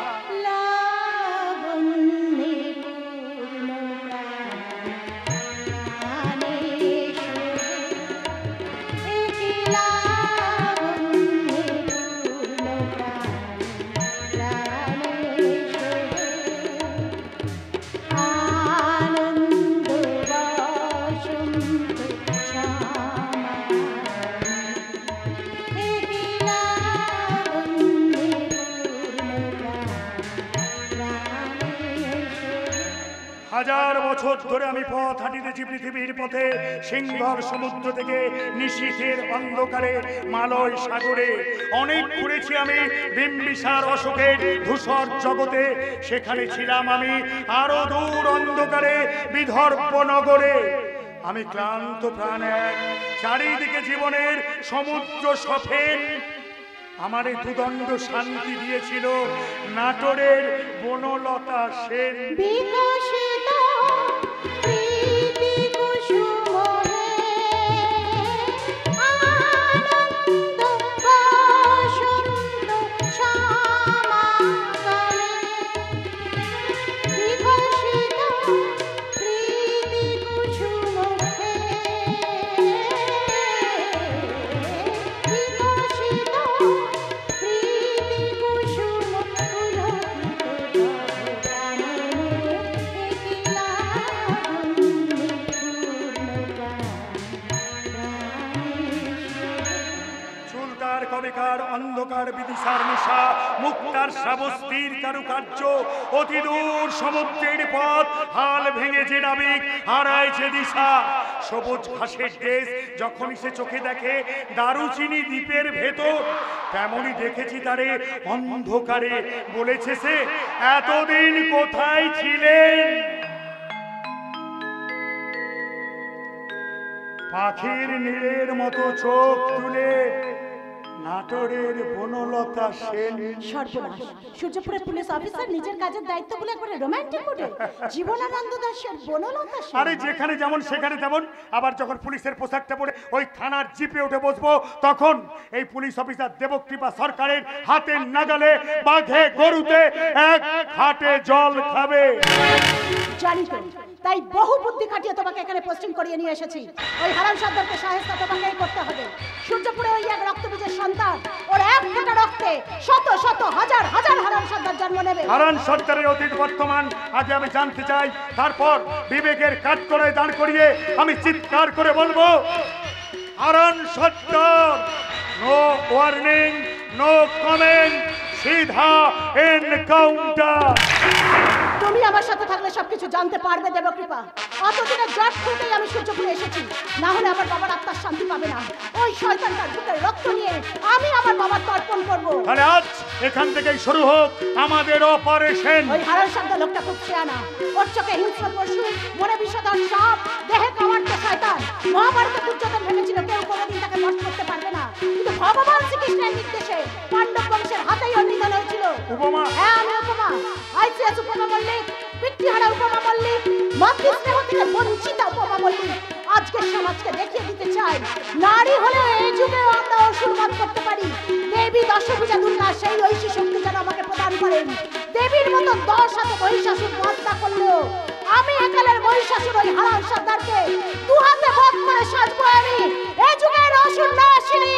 হাজার বছর ধরে আমি পথ হাঁটিতেছি পৃথিবীর পথে, সিংহর সমুদ্র থেকে নিশীথের অন্ধকারে মালয় সাগরে। অনেক ঘুরেছি আমি বিম্বিসার অশোকের ধূসর জগতে, সেখানে ছিলাম আমি আরো দূর অন্ধকারে বিদর্ভ নগরে। আমি ক্লান্ত প্রাণ এক, চারিদিকে জীবনের সমুদ্র সফেন। আমার এই দুদণ্ড শান্তি দিয়েছিল নাটোরের বনলতা সেন। অন্ধকার বিদিশার নিশা, মুক্তার শ্রাবস্তির কারুকার্য, অতি দূর সমুদ্রের পথ, হাল ভেঙে যে নাবিক হারায় যে দিশা। সবুজ ঘাসের দেশ যখনই সে চোখে দেখে দারুচিনি দ্বীপের ভেতর, তেমনই দেখেছি তারে অন্ধকারে। বলেছে সে, এতদিন কোথায় ছিলেন? পাখির নীলের মতো চোখ তুলে নাটোরের বনলতা সেন। সর্বনাশ, সূর্যপুরের পুলিশ অফিসার নিজের কাজের দায়িত্ব বলে একবারে রোমান্টিক মোডে। জীবনানন্দ দাশের বনলতা সেন। আরে যেখানে যেমন সেখানে তেমন। আবার যখন পুলিশের পোশাকটা পরে ওই থানার জিপে উঠে বসবো, তখন এই পুলিশ অফিসার দেবকৃপা সরকারের হাতের নাগালে বাঘে গরুতে এক হাটে জল খাবে। জানি তো, তাই বহু বুদ্ধি খাটিয়ে তোমাকে এখানে পোস্টিং করিয়ে নিয়ে এসেছি। ওই হারাম সর্দারকে সাহেস্তা তোমাকেই করতে হবে। সূর্যপুরে ওই এক রক্তবীজের সন্তান, ওর এক ফোঁটা রক্তে শত শত হাজার হাজার হারাম সর্দার জন্ম নেবে। হারাম সর্দারের অতীত বর্তমান আগে আমি জানতে চাই, তারপর বিবেকের কাঠগড়ায় দাঁড় করিয়ে আমি চিৎকার করে বলবো, হারাম সর্দার, নো ওয়ার্নিং, নো কমেন্ট, সিধা এনকাউন্টার। তুমি আমার সাথে থাকলে সবকিছু জানতে পারবে দেবকৃপা। অতদিনে জট খুঁটেই আমি সূর্যপুরে এসেছি, না হলে আমার বাবার আত্মার শান্তি পাবে না। ওই শয়তানটার বুকের রক্ত নিয়ে আমি আমার বাবার তর্পণ করবো। তাহলে আজ এখান থেকেই শুরু হোক আমাদের অপারেশন। ওই হারাম সর্দার লোকটা খুব শেয়ানা। ওর চোখে হিংস্র পশু, মনে বিষধর সাপ, দেহে কামার্ত শয়তান। মহাভারতে দুর্যোধন ভেবেছিল কেউ কোনোদিন তাকে বশ করতে পারবে না, কিন্তু ভগবান শ্রীকৃষ্ণের নির্দেশে পাণ্ডব বংশের হাতেই ওর নিধন হয়েছিল। উপমা? হ্যাঁ, আমি উপমা। আইসিএস উপমা মল্লিক, পিতৃহারা উপমা মল্লিক, মাতৃস্নেহ থেকে বঞ্চিতা উপমা মল্লিক। আজকের সমাজকে দেখিয়ে দিতে চাই, নারী হলেও এই যুগে আমরা অসুরবাদ করতে পারি। দেবী দশভুজা দুর্গা সেই ঐশী শক্তি যেন আমাকে প্রদান করেন। দেবীর মতো 10 হাতে মহিষাসুর বধ না করলেও আমি একালের মহিষাসুর ওই হারাম সর্দারকে 2 হাতে বধ করে সাজবো আমি। এই যুগের অসুর নাশিনী,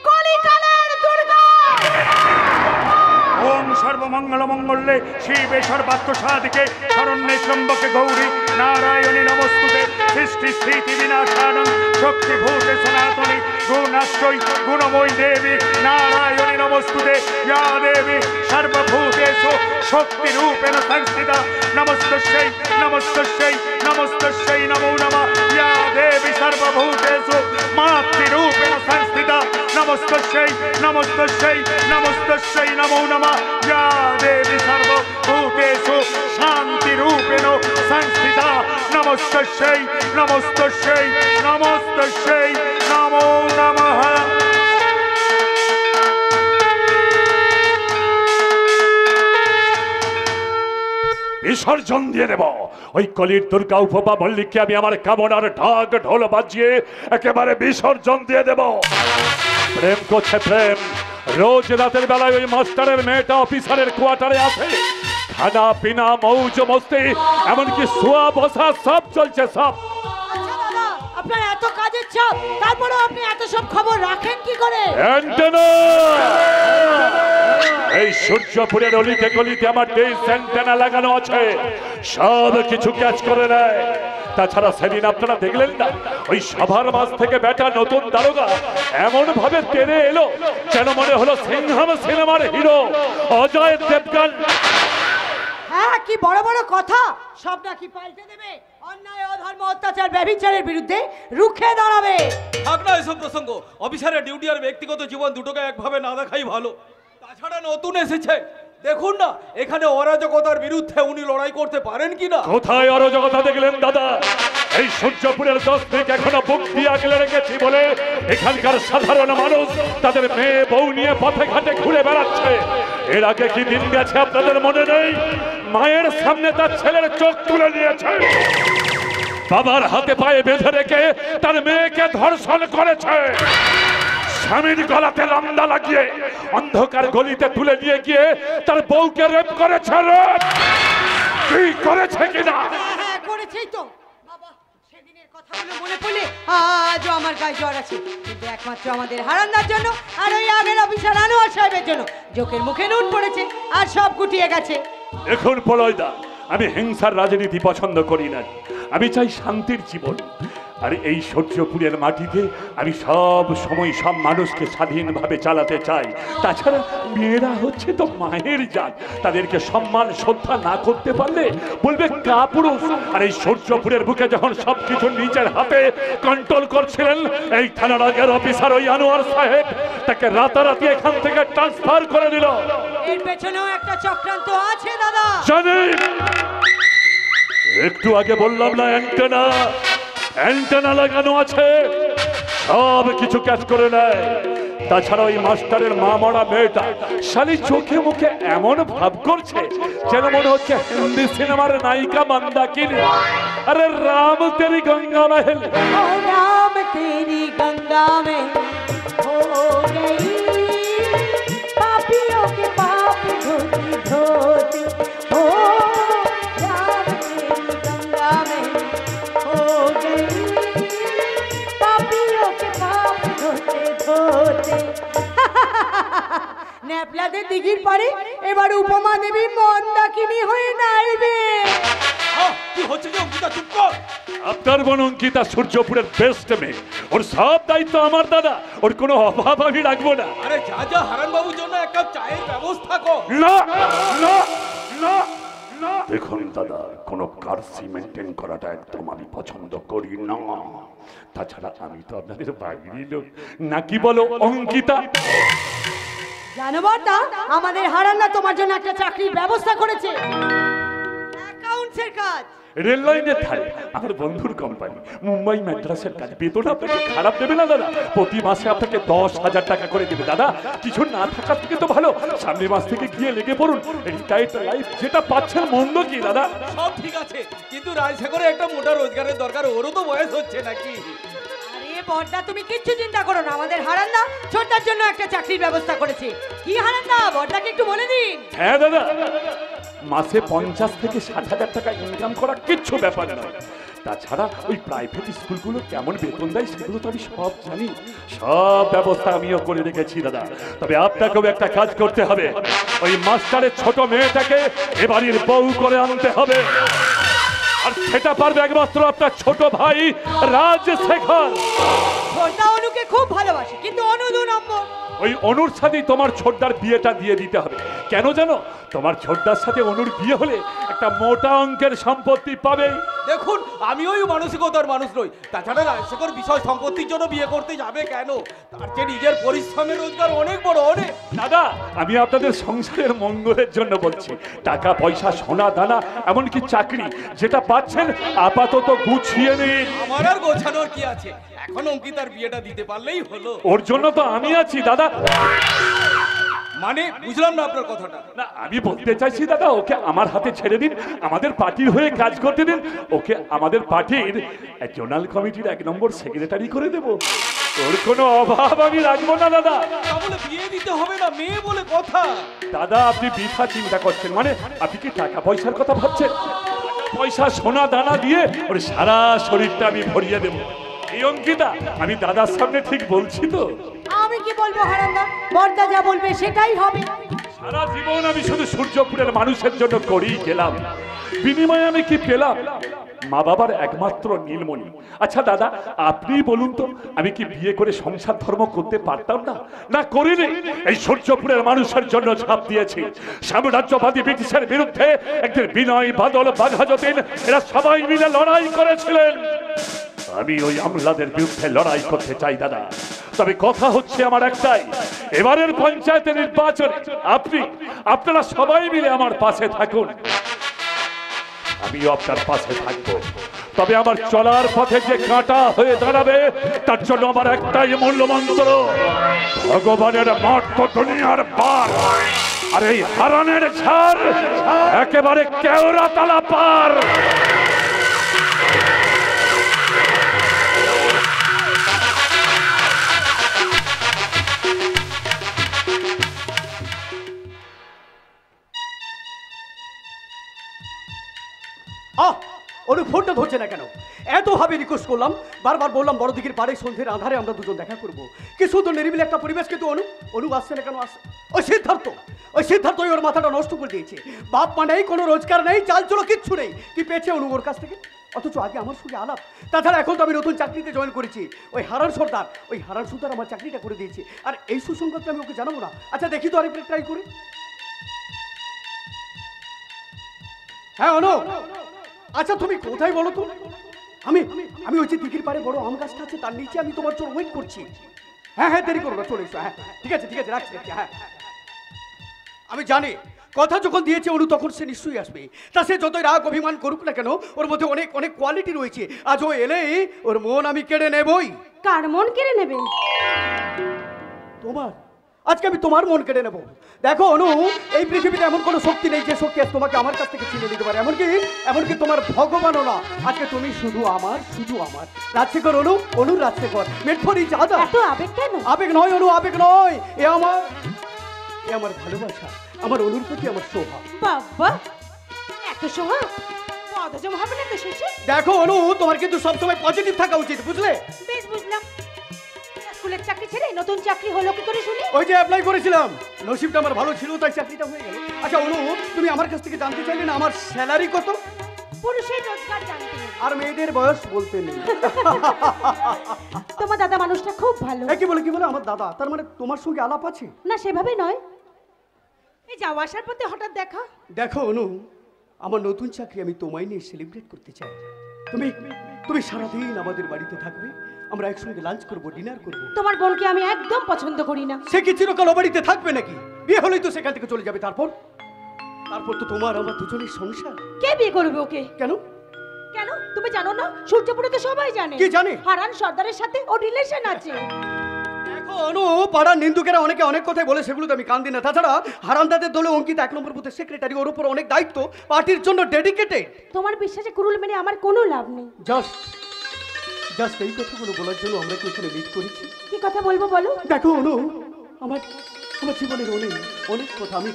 কলিকালের দুর্গা। ওম সর্বমঙ্গল মঙ্গলে শিবে সর্বাত্ম সাধিকে শরণ্যে ত্র্যম্বকে গৌরী নারায়ণী নমস্তুতে। সৃষ্টি স্থিতি বিনাশানং শক্তিভূতে সনাতনী গুণাশ্রয় গুণময়ী দেবী নারায়ণী নমস্তুতে। ইয়া দেবী সর্বভূতেষু শক্তিরূপেণ সংস্থিতা নমস্তস্যৈ নমস্তস্যৈ নমস্তস্যৈ নমো নমঃ। ইয়া দেবী সর্বভূতেষু মাতৃরূপেণ সংস্থিতা নমস্তস্যৈ নমস্তস্যৈ নমস্তস্যৈ নমো নমঃ। या देवी सर्वभूतेषु शान्तिरूपेण संस्थिता नमस्तस्यै नमस्तस्यै नमस्तस्यै नमो नमः। বিসর্জন দিয়ে দেব ওই কলির দুর্গা উপমা মল্লিককে। আমি আমার কামনার ঢাক ঢোল বাজিয়ে একেবারে বিসর্জন দিয়ে দেব। প্রেম করছে প্রেম, রোজ রাতের বেলায় ওই মাস্টারের মেয়েটা অফিসারের কোয়ার্টারে আছে। খানা পিনা মৌজ মস্তি এমনকি শোয়া বসা সব চলছে সব। আচ্ছা দাদা, আপনার এত কাজের চাপ, তারপরেও আপনি এত সব খবর রাখেন কি করে? অ্যান্টেনা! এই সূর্যপুরের অলিতে গলিতে আমার ডিশ অ্যান্টেনা লাগানো আছে, সব কিছু ক্যাচ করে নেয়। তাছাড়া সেদিন আপনারা দেখলেন না, ওই সভার মাঝ থেকে বেটা নতুন দারোগা এমন ভাবে টেনে এলো যেন মনে হলো সিংহাম সিনেমার হিরো অজয় দেবগন। হ্যাঁ, কি বড় বড় কথা, সব নাকি পাল্টে দেবে। অন্যায় অধর্ম অত্যাচার ব্যভিচারের বিরুদ্ধে রুখে দাঁড়াবে। থাক না এসব প্রসঙ্গ। অফিসারের ডিউটি আর ব্যক্তিগত জীবন দুটোকে একভাবে না দেখাই ভালো। তাছাড়া নতুন এসেছে, দেখুন না এখানে অরাজকতার বিরুদ্ধে উনি লড়াই করতে পারেন কিনা। কোথায় অরাজকতা দেখলেন দাদা? এই সূর্যপুরের 10 দিক এখনো বুক দিয়ে আগলে রেখেছি বলে এখানকার সাধারণ মানুষ তাদের মেয়ে বউ নিয়ে পথে ঘাটে ঘুরে বেড়াচ্ছে। এর আগে কি দিন গেছে আপনাদের মনে নেই? মায়ের সামনে তার ছেলের চোখ তুলে নিয়েছে, বাবার হাতে পায়ে বেঁধে রেখে তার মেয়েকে ধর্ষণ করেছে, স্বামীর গলাতে লান্দা লাগিয়ে অন্ধকার গলিতে তুলে নিয়ে গিয়ে তার বউকে রেপ করেছে। কি করেছে কিনা? হ্যাঁ, করেছেই তো বাবা। সেদিনের কথাগুলো মনে পড়লে আজও আমার গায়ে জ্বর আছে, কিন্তু একমাত্র আমাদের হারান্দার জন্য আর ওই আগের অফিসার আনোয়ার সাহেবের জন্য জোকের মুখে নুন পড়েছে আর সব গুটিয়ে গেছে। দেখুন পলয়দা, আমি হিংসার রাজনীতি পছন্দ করি না। আমি চাই শান্তির জীবন। আর এই সূর্যপুরের মাটিতে আমি সব সময় সব মানুষকে স্বাধীনভাবে চালাতে চাই। তাছাড়া মেয়েরা হচ্ছে তো মায়ের জাত, তাদেরকে সম্মান শ্রদ্ধা না করতে পারলে বলবে কাপুরুষ। আর এই সূর্যপুরের বুকে যখন সবকিছু নিজের হাতে কন্ট্রোল করছিলেন এই থানার আগের অফিসার ওই আনোয়ার সাহেব, তাকে রাতারাতি এখান থেকে ট্রান্সফার করে দিল। এর পেছনেও একটা চক্রান্ত আছে দাদা। জানি, একটু আগে বললাম না অ্যান্টেনা অ্যান্টেনা লাগানো আছে, সব কিছু ক্যাচ করে নেয়। তাছাড়া ওই মাস্টারের মা মরা মেয়েটা শালি চোখে মুখে এমন ভাব করছে যেন মনে হচ্ছে হিন্দি সিনেমার নায়িকা মন্দাকিনী। আরে রাম তেরি গঙ্গা মেহেল, ओ राम तेरी गंगा में हो गई पापियों के पाप धोती धोती। हो राम तेरी गंगा में हो गई पापियों के पाप धोते धोते। ন্যাপলাদের দিঘির পারে এবার উপমা দেবী মন্দাকিনী হয়ে নাইবে। কি হচ্ছে যে অঙ্কিতা, চুপ কর। আপনার বোন অঙ্কিতা সূর্যপুরের বেস্ট মেয়ে, ওর সব দায়িত্ব আমার দাদা, ওর কোনো অভাব আমি রাখবো না। আরে যা যা, হারান বাবুর জন্য এক কাপ চায়ের ব্যবস্থা কর। না না না না, দেখুন দাদা, কোনো কার্সি মেনটেন করাটা একদম আমি পছন্দ করি না। তাছাড়া আমি তো আপনাদের বাড়ির লোক নাকি, বলো অঙ্কিতা? জানো বড়দা, আমাদের হারান্না তোমার জন্য একটা চাকরির ব্যবস্থা করেছে, অ্যাকাউন্টসের কাজ। রেল লাইনের ধারে আমার বন্ধুর কোম্পানি, মুম্বাই ম্যাড্রাসের কাজ। বেতন আপনাকে খারাপ দেবে না দাদা, প্রতি মাসে আপনাকে 10,000 টাকা করে দেবে দাদা। কিছু না থাকার থেকে তো ভালো সামনের মাস থেকে গিয়ে লেগে পড়ুন। রিটায়ার্ড লাইফ যেটা পাচ্ছেন মন্দ কি দাদা? সব ঠিক আছে, কিন্তু রাজশেখরে একটা মোটা রোজগারের দরকার, ওরও তো বয়স হচ্ছে নাকি। আরে বড়দা, তুমি কিচ্ছু চিন্তা করো না, আমাদের হারান্না ছোটটার জন্য একটা চাকরির ব্যবস্থা করেছে। কি হারান্না, বড়দাকে একটু বলে দিন। হ্যাঁ দাদা, মাসে 50 থেকে 60,000 টাকা ইনকাম করা কিচ্ছু ব্যাপার নয়। তাছাড়া ওই প্রাইভেট স্কুলগুলো কেমন বেতন দেয় সেগুলো তো আমি সব জানি, সব ব্যবস্থা আমিও করে রেখেছি দাদা। তবে আপনাকেও একটা কাজ করতে হবে, ওই মাস্টারের ছোট মেয়েটাকে এবাড়ির বউ করে আনতে হবে। আর সেটা পারবে একমাত্র আপনার ছোট ভাই রাজশেখর। বড়দা অনুকে খুব ভালোবাসে, কিন্তু অনু 2 নম্বর। ওই অনুর সাথে তোমার ছোটদার বিয়েটা দিয়ে দিতে হবে। কেন জানো? তোমার ছোটদার সাথে অনুর বিয়ে হলে একটা মোটা অঙ্কের সম্পত্তি পাবে। দেখুন, আমি ওই মানসিকতার মানুষ নই। তাছাড়া রাজশেখর বিষয় সম্পত্তির জন্য বিয়ে করতে যাবে কেন? তার যে নিজের পরিশ্রমের রোজগার অনেক বড়। অনেক দাদা, আমি আপনাদের সংসারের মঙ্গলের জন্য বলছি। টাকা পয়সা, সোনা দানা, এমনকি চাকরি যেটা পাচ্ছেন আপাতত গুছিয়ে নিন। আমার আর গোছানোর কি আছে, এখন অঙ্কিতার বিয়েটা দিতে পারলেই হলো। ওর জন্য তো আমি আছি দাদা। মানে বুঝলাম না আপনার কথাটা। না, আমি বলতে চাইছি দাদা, ওকে আমার হাতে ছেড়ে দিন, আমাদের পার্টির হয়ে কাজ করতে দিন। ওকে আমাদের পার্টির জোনাল কমিটির 1 নম্বর সেক্রেটারি করে দেব। ওর কোনো অভাব আমি রাখবো না দাদা। তাহলে বিয়ে দিতে হবে না, মেয়ে বলে কথা। দাদা, আপনি বৃথা চিন্তা করছেন। মানে আপনি কি টাকা পয়সার কথা ভাবছেন? টাকা পয়সা, সোনা দানা দিয়ে ওর সারা শরীরটা আমি ভরিয়ে দেবো। এই অঙ্কিতা, আমি দাদার সামনে ঠিক বলছি তো? আমি কি বলবো হারান্না, বড়দা যা বলবে সেটাই হবে। সারা জীবন আমি শুধু সূর্যপুরের মানুষের জন্য করেই গেলাম, বিনিময়ে আমি কি পেলাম? মা বাবার একমাত্র নীলমণি। আচ্ছা দাদা, আপনি বলুন তো, আমি কি বিয়ে করে সংসার ধর্ম করতে পারতাম না? না, করিনি। এই সূর্যপুরের মানুষের জন্য ঝাঁপ দিয়েছি। সাম্রাজ্যবাদী ব্রিটিশের বিরুদ্ধে একদিন বিনয়, বাদল, বাঘাযতীন এরা সবাই মিলে লড়াই করেছিলেন। আমি ওই আমলাদের বিরুদ্ধে লড়াই করতে চাই দাদা। তবে কথা হচ্ছে আমার একটাই, এবারের পঞ্চায়েতের নির্বাচনে আপনারা সবাই মিলে আমার পাশে থাকুন। আমিও আপনার পাশে থাকবো। তবে আমার চলার পথে যে কাঁটা হয়ে দাঁড়াবে তার জন্য আমার একটাই মূল্যমন্ত্র, ভগবানের মাঠ দুনিয়ার পার, আর এই হারানের ঝাড় একেবারে কেওড়া তালা পার। অনু ফোনটা ধরছে না কেন? এত ভাবে রিকোয়েস্ট করলাম, বারবার বললাম বড় দিঘির পাড়ে সন্ধ্যের আধারে আমরা দুজন দেখা করব। কি সুন্দর নিরিবিলি একটা পরিবেশ, কিন্তু অনু আসছে না কেন? আসছে ওই সিদ্ধার্থই ওর মাথাটা নষ্ট করে দিয়েছে। বাপ মা নেই, কোনো রোজগার নেই, চাল চলো কিচ্ছু নেই। কি পেয়েছে অনু ওর কাছ থেকে? অথচ আগে আমার সঙ্গে আলাপ। তাছাড়া এখন তো আমি নতুন চাকরিতে জয়েন করেছি। ওই হারান সর্দার আমার চাকরিটা করে দিয়েছে। আর এই সুসংবাদটা আমি ওকে জানাবো না? আচ্ছা দেখি তো আরেকবার ট্রাই করি। হ্যাঁ অনু, আচ্ছা তুমি কোথায় বলো তো? আমি আমি ওই যে দিঘির পাড়ে বড় আম গাছটা আছে, তার নিচে আমি তোমার জন্য ওয়েট করছি। হ্যাঁ হ্যাঁ, দেরি করো না, চলে এসো। হ্যাঁ ঠিক আছে রাখছি। হ্যাঁ আমি জানি কথা যখন দিয়েছে অনু তখন সে নিশ্চয়ই আসবে। তা সে যতই রাগ অভিমান করুক না কেন, ওর মধ্যে অনেক অনেক কোয়ালিটি রয়েছে। আজ ও এলে ওর মন আমি কেড়ে নেবই। কার মন কেড়ে নেবে? তোমার। আজকে আমি তোমার মন কেড়ে নেবো। দেখো অনু, এই পৃথিবীতে এমন কোনো শক্তি নেই যে শক্তি তোমাকে আমার কাছ থেকে ছিনে নিতে পারে। এমনকি তোমার ভগবানও না। আজকে তুমি শুধু আমার। রাজশেখর অনুর রাজশেখর, মেট ফর ইচ আদার। এত আবেগ কেন? আবেগ নয় অনু, আবেগ নয়। এ আমার ভালোবাসা, আমার অনুর প্রতি আমার সোহাগ। বাবা, এত সোহাগ অথচ হবে না তো শেষে। দেখো অনু, তোমার কিন্তু সবসময় পজিটিভ থাকা উচিত, বুঝলে? বেশ বুঝলাম। স্কুলের চাকরি ছেড়ে নতুন চাকরি হলো কি করে শুনি? ওই যে অ্যাপ্লাই করেছিলাম, নসিবটা আমার ভালো ছিল তাই চাকরিটা হয়ে গেল। আচ্ছা অনু, তুমি আমার কাছ থেকে জানতে চাইলে না আমার স্যালারি কত? পুরুষের রোজগার জানতে নেই, আর মেয়েদের বয়স বলতে নেই। তোমার দাদা মানুষটা খুব ভালো। কি বলে আমার দাদা? তার মানে তোমার সঙ্গে আলাপ আছে? না সেভাবে নয়, এই যাওয়া আসার পথে হঠাৎ দেখা। দেখো অনু, আমার নতুন চাকরি আমি তোমায় নিয়ে সেলিব্রেট করতে চাই। তুমি সারাদিন আমাদের বাড়িতে থাকবে, আমরা একসঙ্গে লাঞ্চ করব, ডিনার করব। তোমার বোনকে আমি একদম পছন্দ করি না। সে কি চিরকাল ও বাড়িতে থাকবে নাকি? বিয়ে হলেই তো সেখান থেকে চলে যাবে। তারপর তো তোমার আমার দুজনের সংসার। কে বিয়ে করবে ওকে? কেন? তুমি জানো না? সূর্যপুরে তো সবাই জানে। কি জানে? হারান সর্দারের সাথে ও রিলেশন আছে। দেখো অনু, পাড়ার নিন্দুকেরা অনেকে অনেক কথাই বলে, সেগুলো তো আমি কান দিই না। তাছাড়া হারানদাদের দলে অঙ্কিত 1 নম্বর বুথের সেক্রেটারি, ওর উপর অনেক দায়িত্ব, পার্টির জন্য ডেডিকেটেড। তোমার বিশ্বাসে কুরুল মেনে আমার কোনো লাভ নেই। জাস্ট এই কথাগুলো বলার জন্য আমরা কি এখানে মিট করেছি? কি কথা বলবো বলো? দেখো অনু, আমার জীবনের অনেক কথা আমি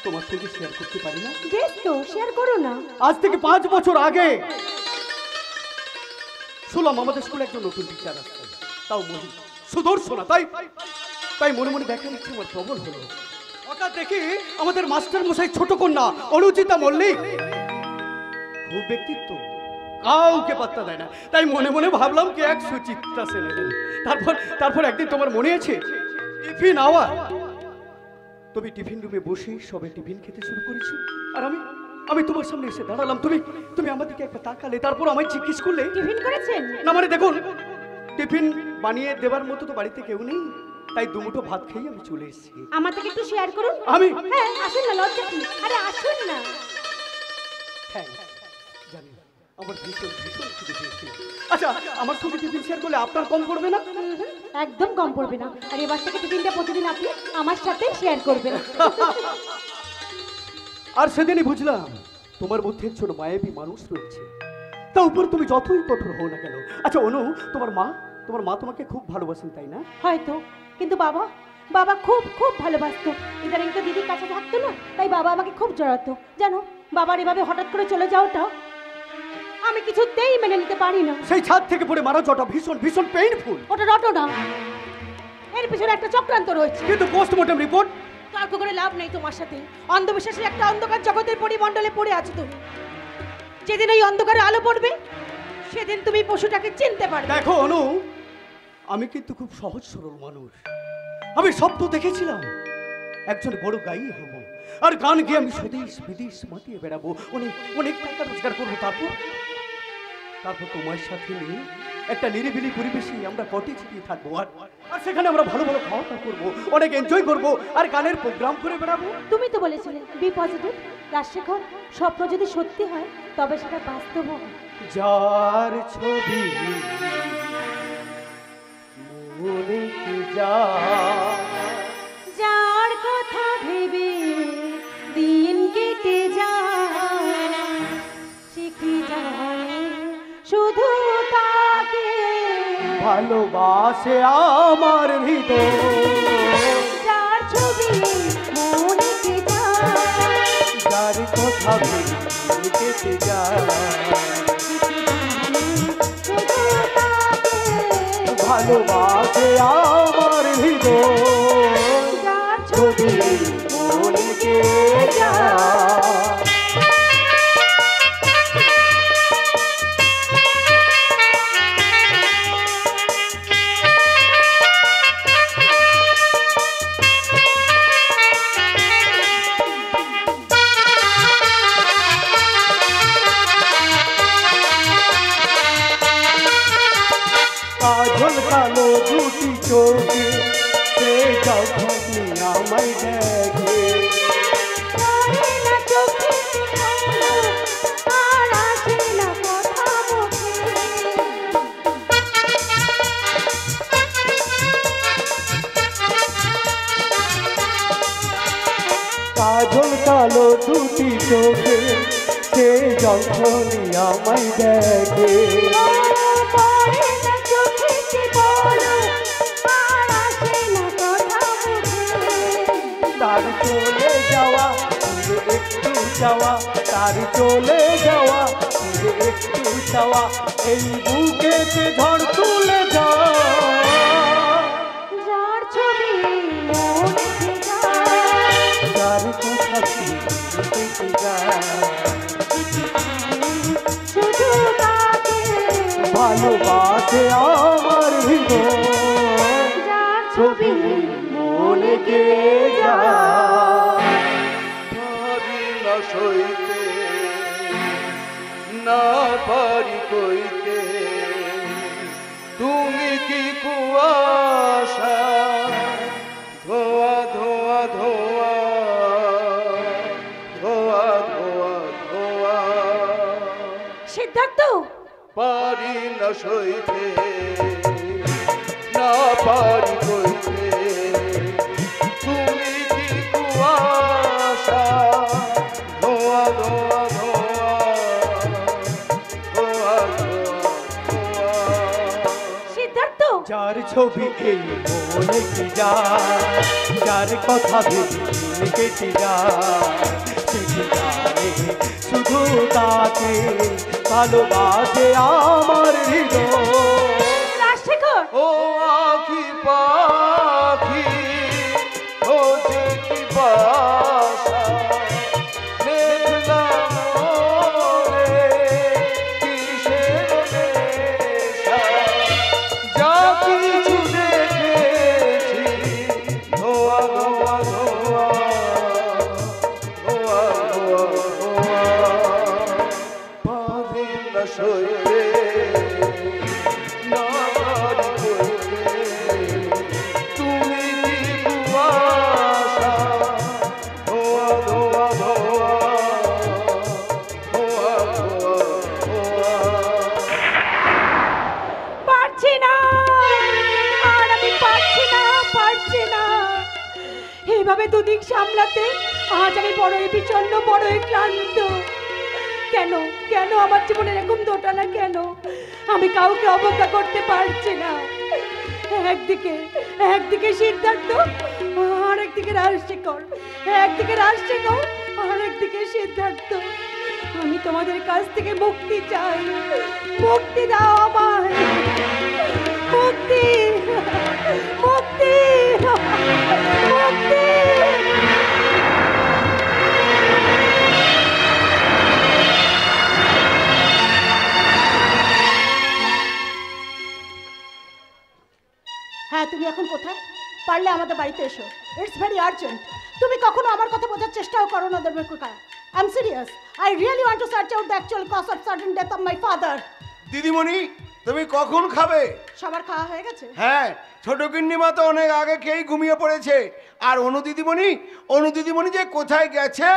তোমার সঙ্গে শেয়ার করতে পারি না। বেশ তো, শেয়ার করো না। আজ থেকে 5 বছর আগে শুনলাম আমাদের স্কুলে একজন নতুন টিচার আসছে, তাও সুদর্শনা। তাই মনে মনে দেখার ইচ্ছে আমার প্রবল হলো। হঠাৎ দেখি আমাদের মাস্টার মশাই ছোট কন্যা অনুচিতা মল্লিক, খুব ব্যক্তিত্ব, কাউকে পাত্তা দেয় না। তাই মনে মনে ভাবলাম কি এক সুচিত্রা সেন এলেন। তারপর একদিন তোমার মনে আছে টিফিন আওয়ার, তুমি টিফিন রুমে বসে সবে টিফিন খেতে শুরু করেছো, আর আমি তোমার সামনে এসে দাঁড়ালাম। তুমি আমার দিকে একবার তাকালে, তারপর আমায় জিজ্ঞেস করলে টিফিন করেছেন? না মানে দেখুন, টিফিন বানিয়ে দেবার মতো তো বাড়িতে কেউ নেই, তাই দুমুঠো ভাত খেয়ে আমি চলে এসেছি। আমার থেকে একটু শেয়ার করুন। হ্যাঁ আসুন না, লজ্জা কি? আরে আসুন না। জানি আমার ভীষণ খিদে পেয়েছিল। আচ্ছা, আমার সঙ্গে টিফিন শেয়ার করলে আপনার কম পড়বে না? একদম কম পড়বে না। আর এবার থেকে টিফিনটা প্রতিদিন আপনি আমার সাথে শেয়ার করবেন। আর সেদিনই বুঝলাম তোমার মধ্যে একজন মায়াবী মানুষ রয়েছে। তা উপর তুমি যতই কঠোর হও না কেন। আচ্ছা অনু, তোমার মা তোমাকে খুব ভালোবাসেন তাই না? হয়তো, কিন্তু বাবা খুব খুব ভালোবাসতো। ইদানিং তো দিদির কাছে থাকতো না, তাই বাবা আমাকে খুব জড়াতো। জানো, বাবার এভাবে হঠাৎ করে চলে যাওয়াটা আমি কিছুতেই মেনে নিতে পারি না। সেই ছাদ থেকে পড়ে মারা যাওয়াটা ভীষণ পেইনফুল। ওটা রটনা, এর পিছনে একটা চক্রান্ত রয়েছে। কিন্তু পোস্টমর্টম রিপোর্ট? তর্ক করে লাভ নেই তোমার সাথে। অন্ধবিশ্বাসের একটা অন্ধকার জগতের পরিমণ্ডলে পড়ে আছো তুমি। যেদিন এই অন্ধকারে আলো পড়বে, সেদিন তুমি পশুটাকে চিনতে পারবে। দেখো অনু, আমি কিন্তু খুব সহজ সরল মানুষ। আমি স্বপ্ন দেখেছিলাম একজন বড় গায়ী হব, আর গান গিয়ে আমি স্বদেশ বিদেশ মাতিয়ে বেড়াবো, অনেক টাকা রোজগার করবো। তারপর তোমার সাথে নিয়ে একটা নিরিবিলি পরিবেশে আমরা কটেজ দিয়ে থাকবো, আর সেখানে আমরা ভালো খাওয়া দাওয়া করবো, অনেক এনজয় করবো, আর গানের প্রোগ্রাম করে বেড়াবো। তুমি তো বলেছিলে বি পজিটিভ। রাজশেখর, স্বপ্ন যদি সত্যি হয় তবে সেটা বাস্তব হবে। যার ছবি মনে কি যার কথা ভেবে দিন কেটে যায়, সে কি জানে শুধু তাকে ভালোবাসে আমার হৃদয়। যার ছবি মনে কি যায়, যার কথা ভেবে কেটে যায়, ভালোবাসে আমার হৃদয়। যার ছবি মনে কে যায়। কালো দুটি চোখে সে যখনই আমায় দেখে পড়ে না চোখে আলো, আর আসে না কথা মুখে। কাজল কালো দুটি চোখে সে যখনই আমায় দেখে পড়ে না চোখে কি বলো, আর আসে না কথা মুখে। তার চলে যাওয়া ফিরে একটু যাওয়া, তার চলে যাওয়া ফিরে একটু যাওয়া, এই বুকেতে ঝড় তুলে যাওয়া। যার ছবি মনে যায়, যার কথা ভেসে যায়, শুধু তাকে ভালোবাসে আমার হৃদয়, যার ছবি মনে গেয়ে যায়। পারি না সইতে, না পারি কইতে, তুমি কি কুয়াশা, ধোয়া ধোয়া ধোয়া, ধোয়া ধোয়া ধোয়া। সিদ্ধার্থ, পারি না সইতে, না পারি কইতে, তুমি কি কুয়াশা, ধোয়া ধোয়া ধোয়া, ধোয়া ধোয়া ধোয়া। সিদ্ধার্থ, যার ছবি এই মনে কি যায়, যার কথা ভেবে কেটে যায়, সে কি জানে শুধু তাকে ভালোবাসে আমার হৃদয়। রাজশেখর, ও আখি পাখি খোঁজে কি বাসা, মেঘলা মনে কিসের নেশা, যা কিছু দেখেছি ধোয়া ধোয়া ধোয়া, ধোয়া ধোয়া ধোয়া। পারি না সইতে, না পারি কইতে, তুমি কি কুয়াশা, ধোয়া ধোয়া ধোয়া, ধোয়া ধোয়া ধোয়া। পারছি না, আর আমি পারছি না, পারছি না। এইভাবে দুদিক সামলাতে আজ আমি বড়ই বিষণ্ণ, বড়ই ক্লান্ত। কেন কেন আমার জীবনে এরকম দোটানা কেন? আমি কাউকে অবজ্ঞা করতে পারছি না। একদিকে একদিকে সিদ্ধার্থ, আর একদিকে রাজশেখর, একদিকে রাজশেখর আর একদিকে সিদ্ধার্থ। আমি তোমাদের কাছ থেকে মুক্তি চাই, মুক্তি দাও আমায়, মুক্তি, মুক্তি, মুক্তি। হ্যাঁ, তুমি এখন কোথায়? পারলে আমাদের বাড়িতে এসো, ইটস ভেরি আর্জেন্ট। তুমি কখনো আমার কথা বোঝার চেষ্টাও করো না দেবকুকা। I am serious, I really want to search out the actual cause of sudden death of my father. দিদিমণি, তুমি কখন খাবে? সবার খাওয়া হয়ে গেছে? হ্যাঁ, ছোট গিন্নিমা তো অনেক আগে খেয়েই ঘুমিয়ে পড়েছে। আর অনু দিদিমণি যে কোথায় গেছে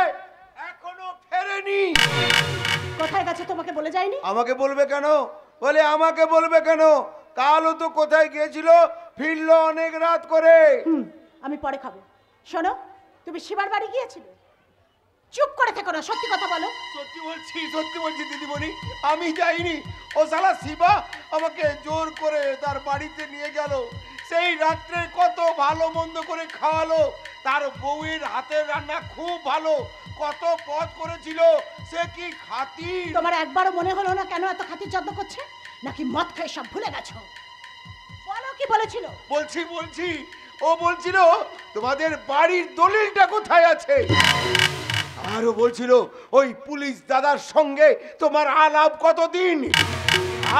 এখনো ফেরেনি। কোথায় গেছে তোমাকে বলে যায়নি? আমাকে বলবে কেন? বলে আমাকে বলবে কেন? কালও তো কোথায় গিয়েছিল, ফিরলো অনেক রাত করে। আমি পরে খাবো। শোনো, তুমি শিবার বাড়ি গিয়েছিলে? চুপ করে থেকো না, সত্যি কথা বলো। সত্যি বলছি দিদিমণি, আমি যাইনি। ও শালা শিবা আমাকে জোর করে তার বাড়িতে নিয়ে গেল। সেই রাত্রে কত ভালো মন্দ করে খাওয়ালো। তার বউয়ের হাতের রান্না খুব ভালো, কত পদ করেছিল। সে কি খাতির! তোমার একবারও মনে হলো না কেন এত খাতির যত্ন করছে? নাকি মদ খেয়ে সব ভুলে গেছো? বলো, কি বলেছিল? বলছি ও বলছিল তোমাদের বাড়ির দলিলটা কোথায় আছে। আরো বলছিল ওই পুলিশ দাদার সঙ্গে তোমার আলাপ কতদিন।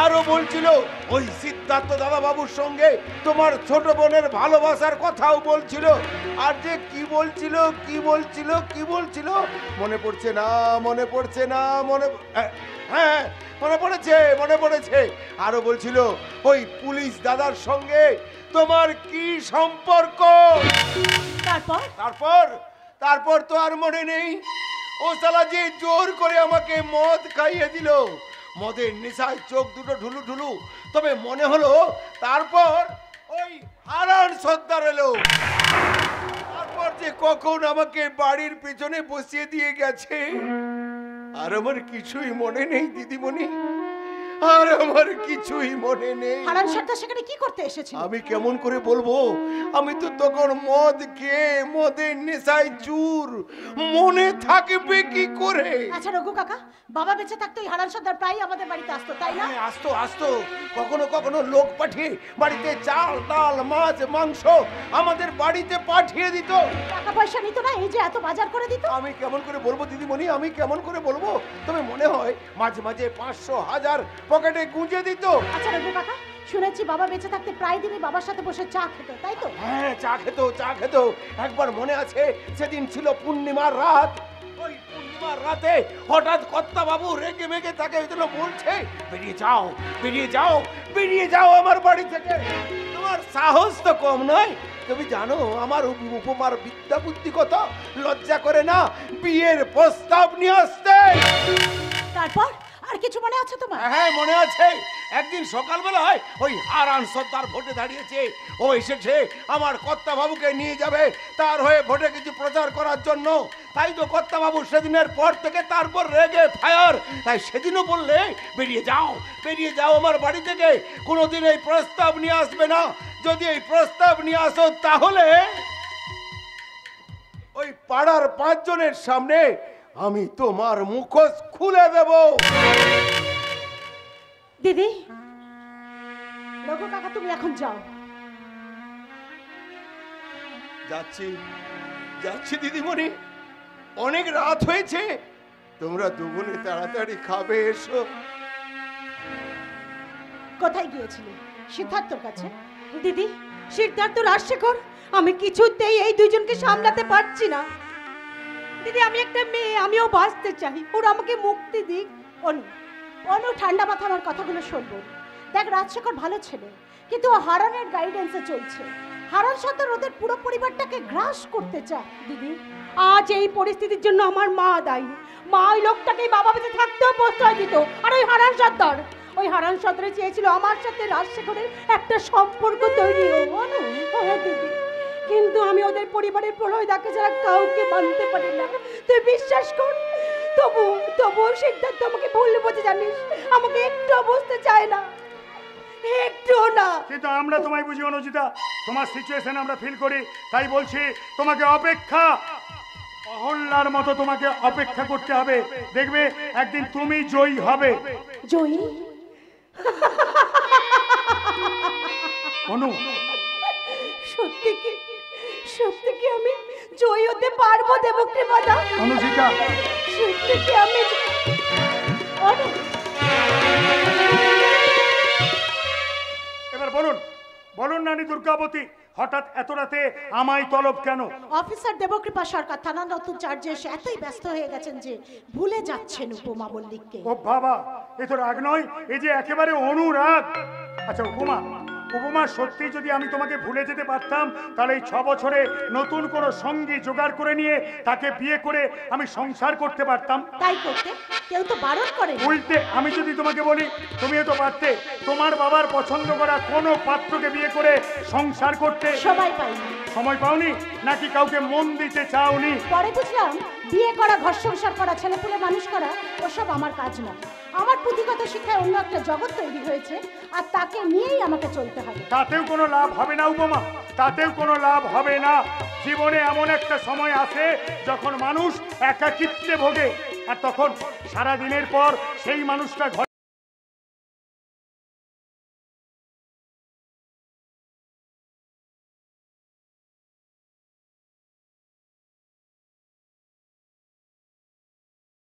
আরো বলছিল ওই সিদ্ধার্থ দাদা বাবুর সঙ্গে তোমার ছোট বোনের ভালোবাসার কথাও বলছিল। আর যে কি বলছিল কি বলছিল কি বলছিল মনে পড়ছে না, মনে পড়ছে না, হ্যাঁ মনে পড়েছে। আরো বলছিল ওই পুলিশ দাদার সঙ্গে তোমার কি সম্পর্ক। তারপর তো আর মনে নেই। ও শালা যে জোর করে আমাকে মদ খাইয়ে দিল, মদের নেশায় চোখ দুটো ঢুলু ঢুলু। তবে মনে হলো তারপর ওই হারান সর্দার এলো, তারপর যে কখন আমাকে বাড়ির পেছনে বসিয়ে দিয়ে গেছে। আর আমার কিছুই মনে নেই দিদিমণি, আর আমার কিছুই মনে নেই। হারান সর্দার সেখানে কি করতে এসেছে? আমি কেমন করে বলবো, আমি তো তখন মদ খেয়ে মদের নেশায় চুর, মনে থাকবে কি করে? আচ্ছা রঘু কাকা, বাবা বেঁচে থাকতো এই হারান সর্দার প্রায় আমাদের বাড়িতে আসতো, তাই না? আসতো কখনো কখনো লোক পাঠিয়ে বাড়িতে চাল ডাল মাছ মাংস আমাদের বাড়িতে পাঠিয়ে দিত। টাকা পয়সা নিত না, এই যে এত বাজার করে দিত। আমি কেমন করে বলবো দিদিমণি, আমি কেমন করে বলবো? তবে মনে হয় মাঝে মাঝে 500-1000 পকেটে গুঁজে দিত। আচ্ছা রঘু কাকা, শুনেছি বাবা বেঁচে থাকতে প্রায় দিনই বাবার সাথে বসে চা খেত, তাই তো? হ্যাঁ চা খেত। একবার মনে আছে, সেদিন ছিল পূর্ণিমার রাত। ওই পূর্ণিমার রাতে হঠাৎ কর্তা বাবু রেগে মেগে তাকে বলছে, বেরিয়ে যাও আমার বাড়ি থেকে। তোমার সাহস তো কম নয়। তুমি জানো আমার উপমার বিদ্যা বুদ্ধি কত? লজ্জা করে না বিয়ের প্রস্তাব নিয়ে আসতে। তারপর আর কিছু মনে আছে তোমার? হ্যাঁ মনে আছে। একদিন সকালবেলায় ওই হারান সর্দার ভোটে দাঁড়িয়েছে, ও এসেছে আমার কর্তা বাবুকে নিয়ে যাবে তার হয়ে ভোটে কিছু প্রচার করার জন্য। তাই তো কর্তা বাবু সেদিনের পর থেকে তারপর রেগে ফায়ার। তাই সেদিনও বললে বেরিয়ে যাও আমার বাড়ি থেকে, কোনোদিন এই প্রস্তাব নিয়ে আসবে না। যদি এই প্রস্তাব নিয়ে আসো তাহলে ওই পাড়ার 5 জনের সামনে আমি তোমার মুখোশ খুলে দেব। দিদি, রঘু কাকা তুমি এখন যাও। যাচ্ছি দিদিমণি, অনেক রাত হয়েছে, তোমরা দুগুনে তাড়াতাড়ি খাবে, এসো। কোথায় গিয়েছিলে? সিদ্ধার্থর কাছে। দিদি, সিদ্ধার্থ রাজশেখর, আমি কিছুতেই এই দুইজনকে সামলাতে পারছি না। দিদি, আমি একটা মেয়ে, আমিও বাঁচতে চাই, ওরা আমাকে মুক্তি দিক। অনু ঠান্ডা মাথা আমার কথাগুলো শুনবো। দেখ, রাজশেখর ভালো ছেলে, কিন্তু ও হারানের গাইডেন্সে চলছে। হারান সর্দার ওদের পুরো পরিবারটাকে গ্রাস করতে চায়। দিদি, আজ এই পরিস্থিতির জন্য আমার মা দায়ী। মা ওই লোকটাকে বাবা বেঁচে থাকতেও প্রশ্রয় দিত। আর ওই হারান সর্দার চেয়েছিল আমার সাথে রাজশেখরের একটা সম্পর্ক তৈরি হোক। দিদি, কিন্তু আমি ওদের পরিবারের প্রলয় দেখে যারা কাউকে মানতে পারি না। তুই বিশ্বাস কর, তবু সিদ্ধার্থ আমাকে ভুল বোঝে, জানিস, আমাকে একটু বুঝতে চায় না, একটু না। কিন্তু আমরা তোমায় বুঝি অনুজিতা, তোমার সিচুয়েশন আমরা ফিল করি। তাই বলছি তোমাকে অহল্যার মতো তোমাকে অপেক্ষা করতে হবে। দেখবে একদিন তুমি জয়ী হবে। জয়ী? অনু, সত্যি কি আমি জয়ী হতে পারবো দেবকৃপাদা? অনুজিতা, সত্যি কি আমি? এবার বলুন নানি দুর্গাবতী, হঠাৎ এত রাতে আমায় তলব কেন? অফিসার দেবকৃপা সরকার থানা নতুন চার্জে এসে এতই ব্যস্ত হয়ে গেছেন যে ভুলে যাচ্ছেন উপমা মল্লিককে। ও বাবা, এ তো রাগ নয়, এই যে একেবারে অনুরাগ। আচ্ছা উপমা, সত্যি যদি আমি তোমাকে ভুলে যেতে পারতাম, তাহলে এই 6 বছরে নতুন কোনো সঙ্গী জোগাড় করে নিয়ে তাকে বিয়ে করে আমি সংসার করতে পারতাম। তাই করতে কেউ তো বারণ করে। উল্টে আমি যদি তোমাকে বলি, তুমিও তো পারতে তোমার বাবার পছন্দ করা কোনো পাত্রকে বিয়ে করে সংসার করতে। সময় পাওনি নাকি কাউকে মন দিতে চাওনি? পরে বুঝলাম বিয়ে করা, ঘর সংসার করা, ছেলেপুলে মানুষ করা ওসব আমার কাজ নয়। আমার পুঁথিগত শিক্ষায় অন্য একটা জগৎ তৈরি হয়েছে, আর তাকে নিয়েই আমাকে চলতে হবে। তাতেও কোনো লাভ হবে না উপমা, তাতেও কোনো লাভ হবে না। জীবনে এমন একটা সময় আসে যখন মানুষ একাকিত্বে ভোগে, আর তখন সারা দিনের পর সেই মানুষটা ঘরে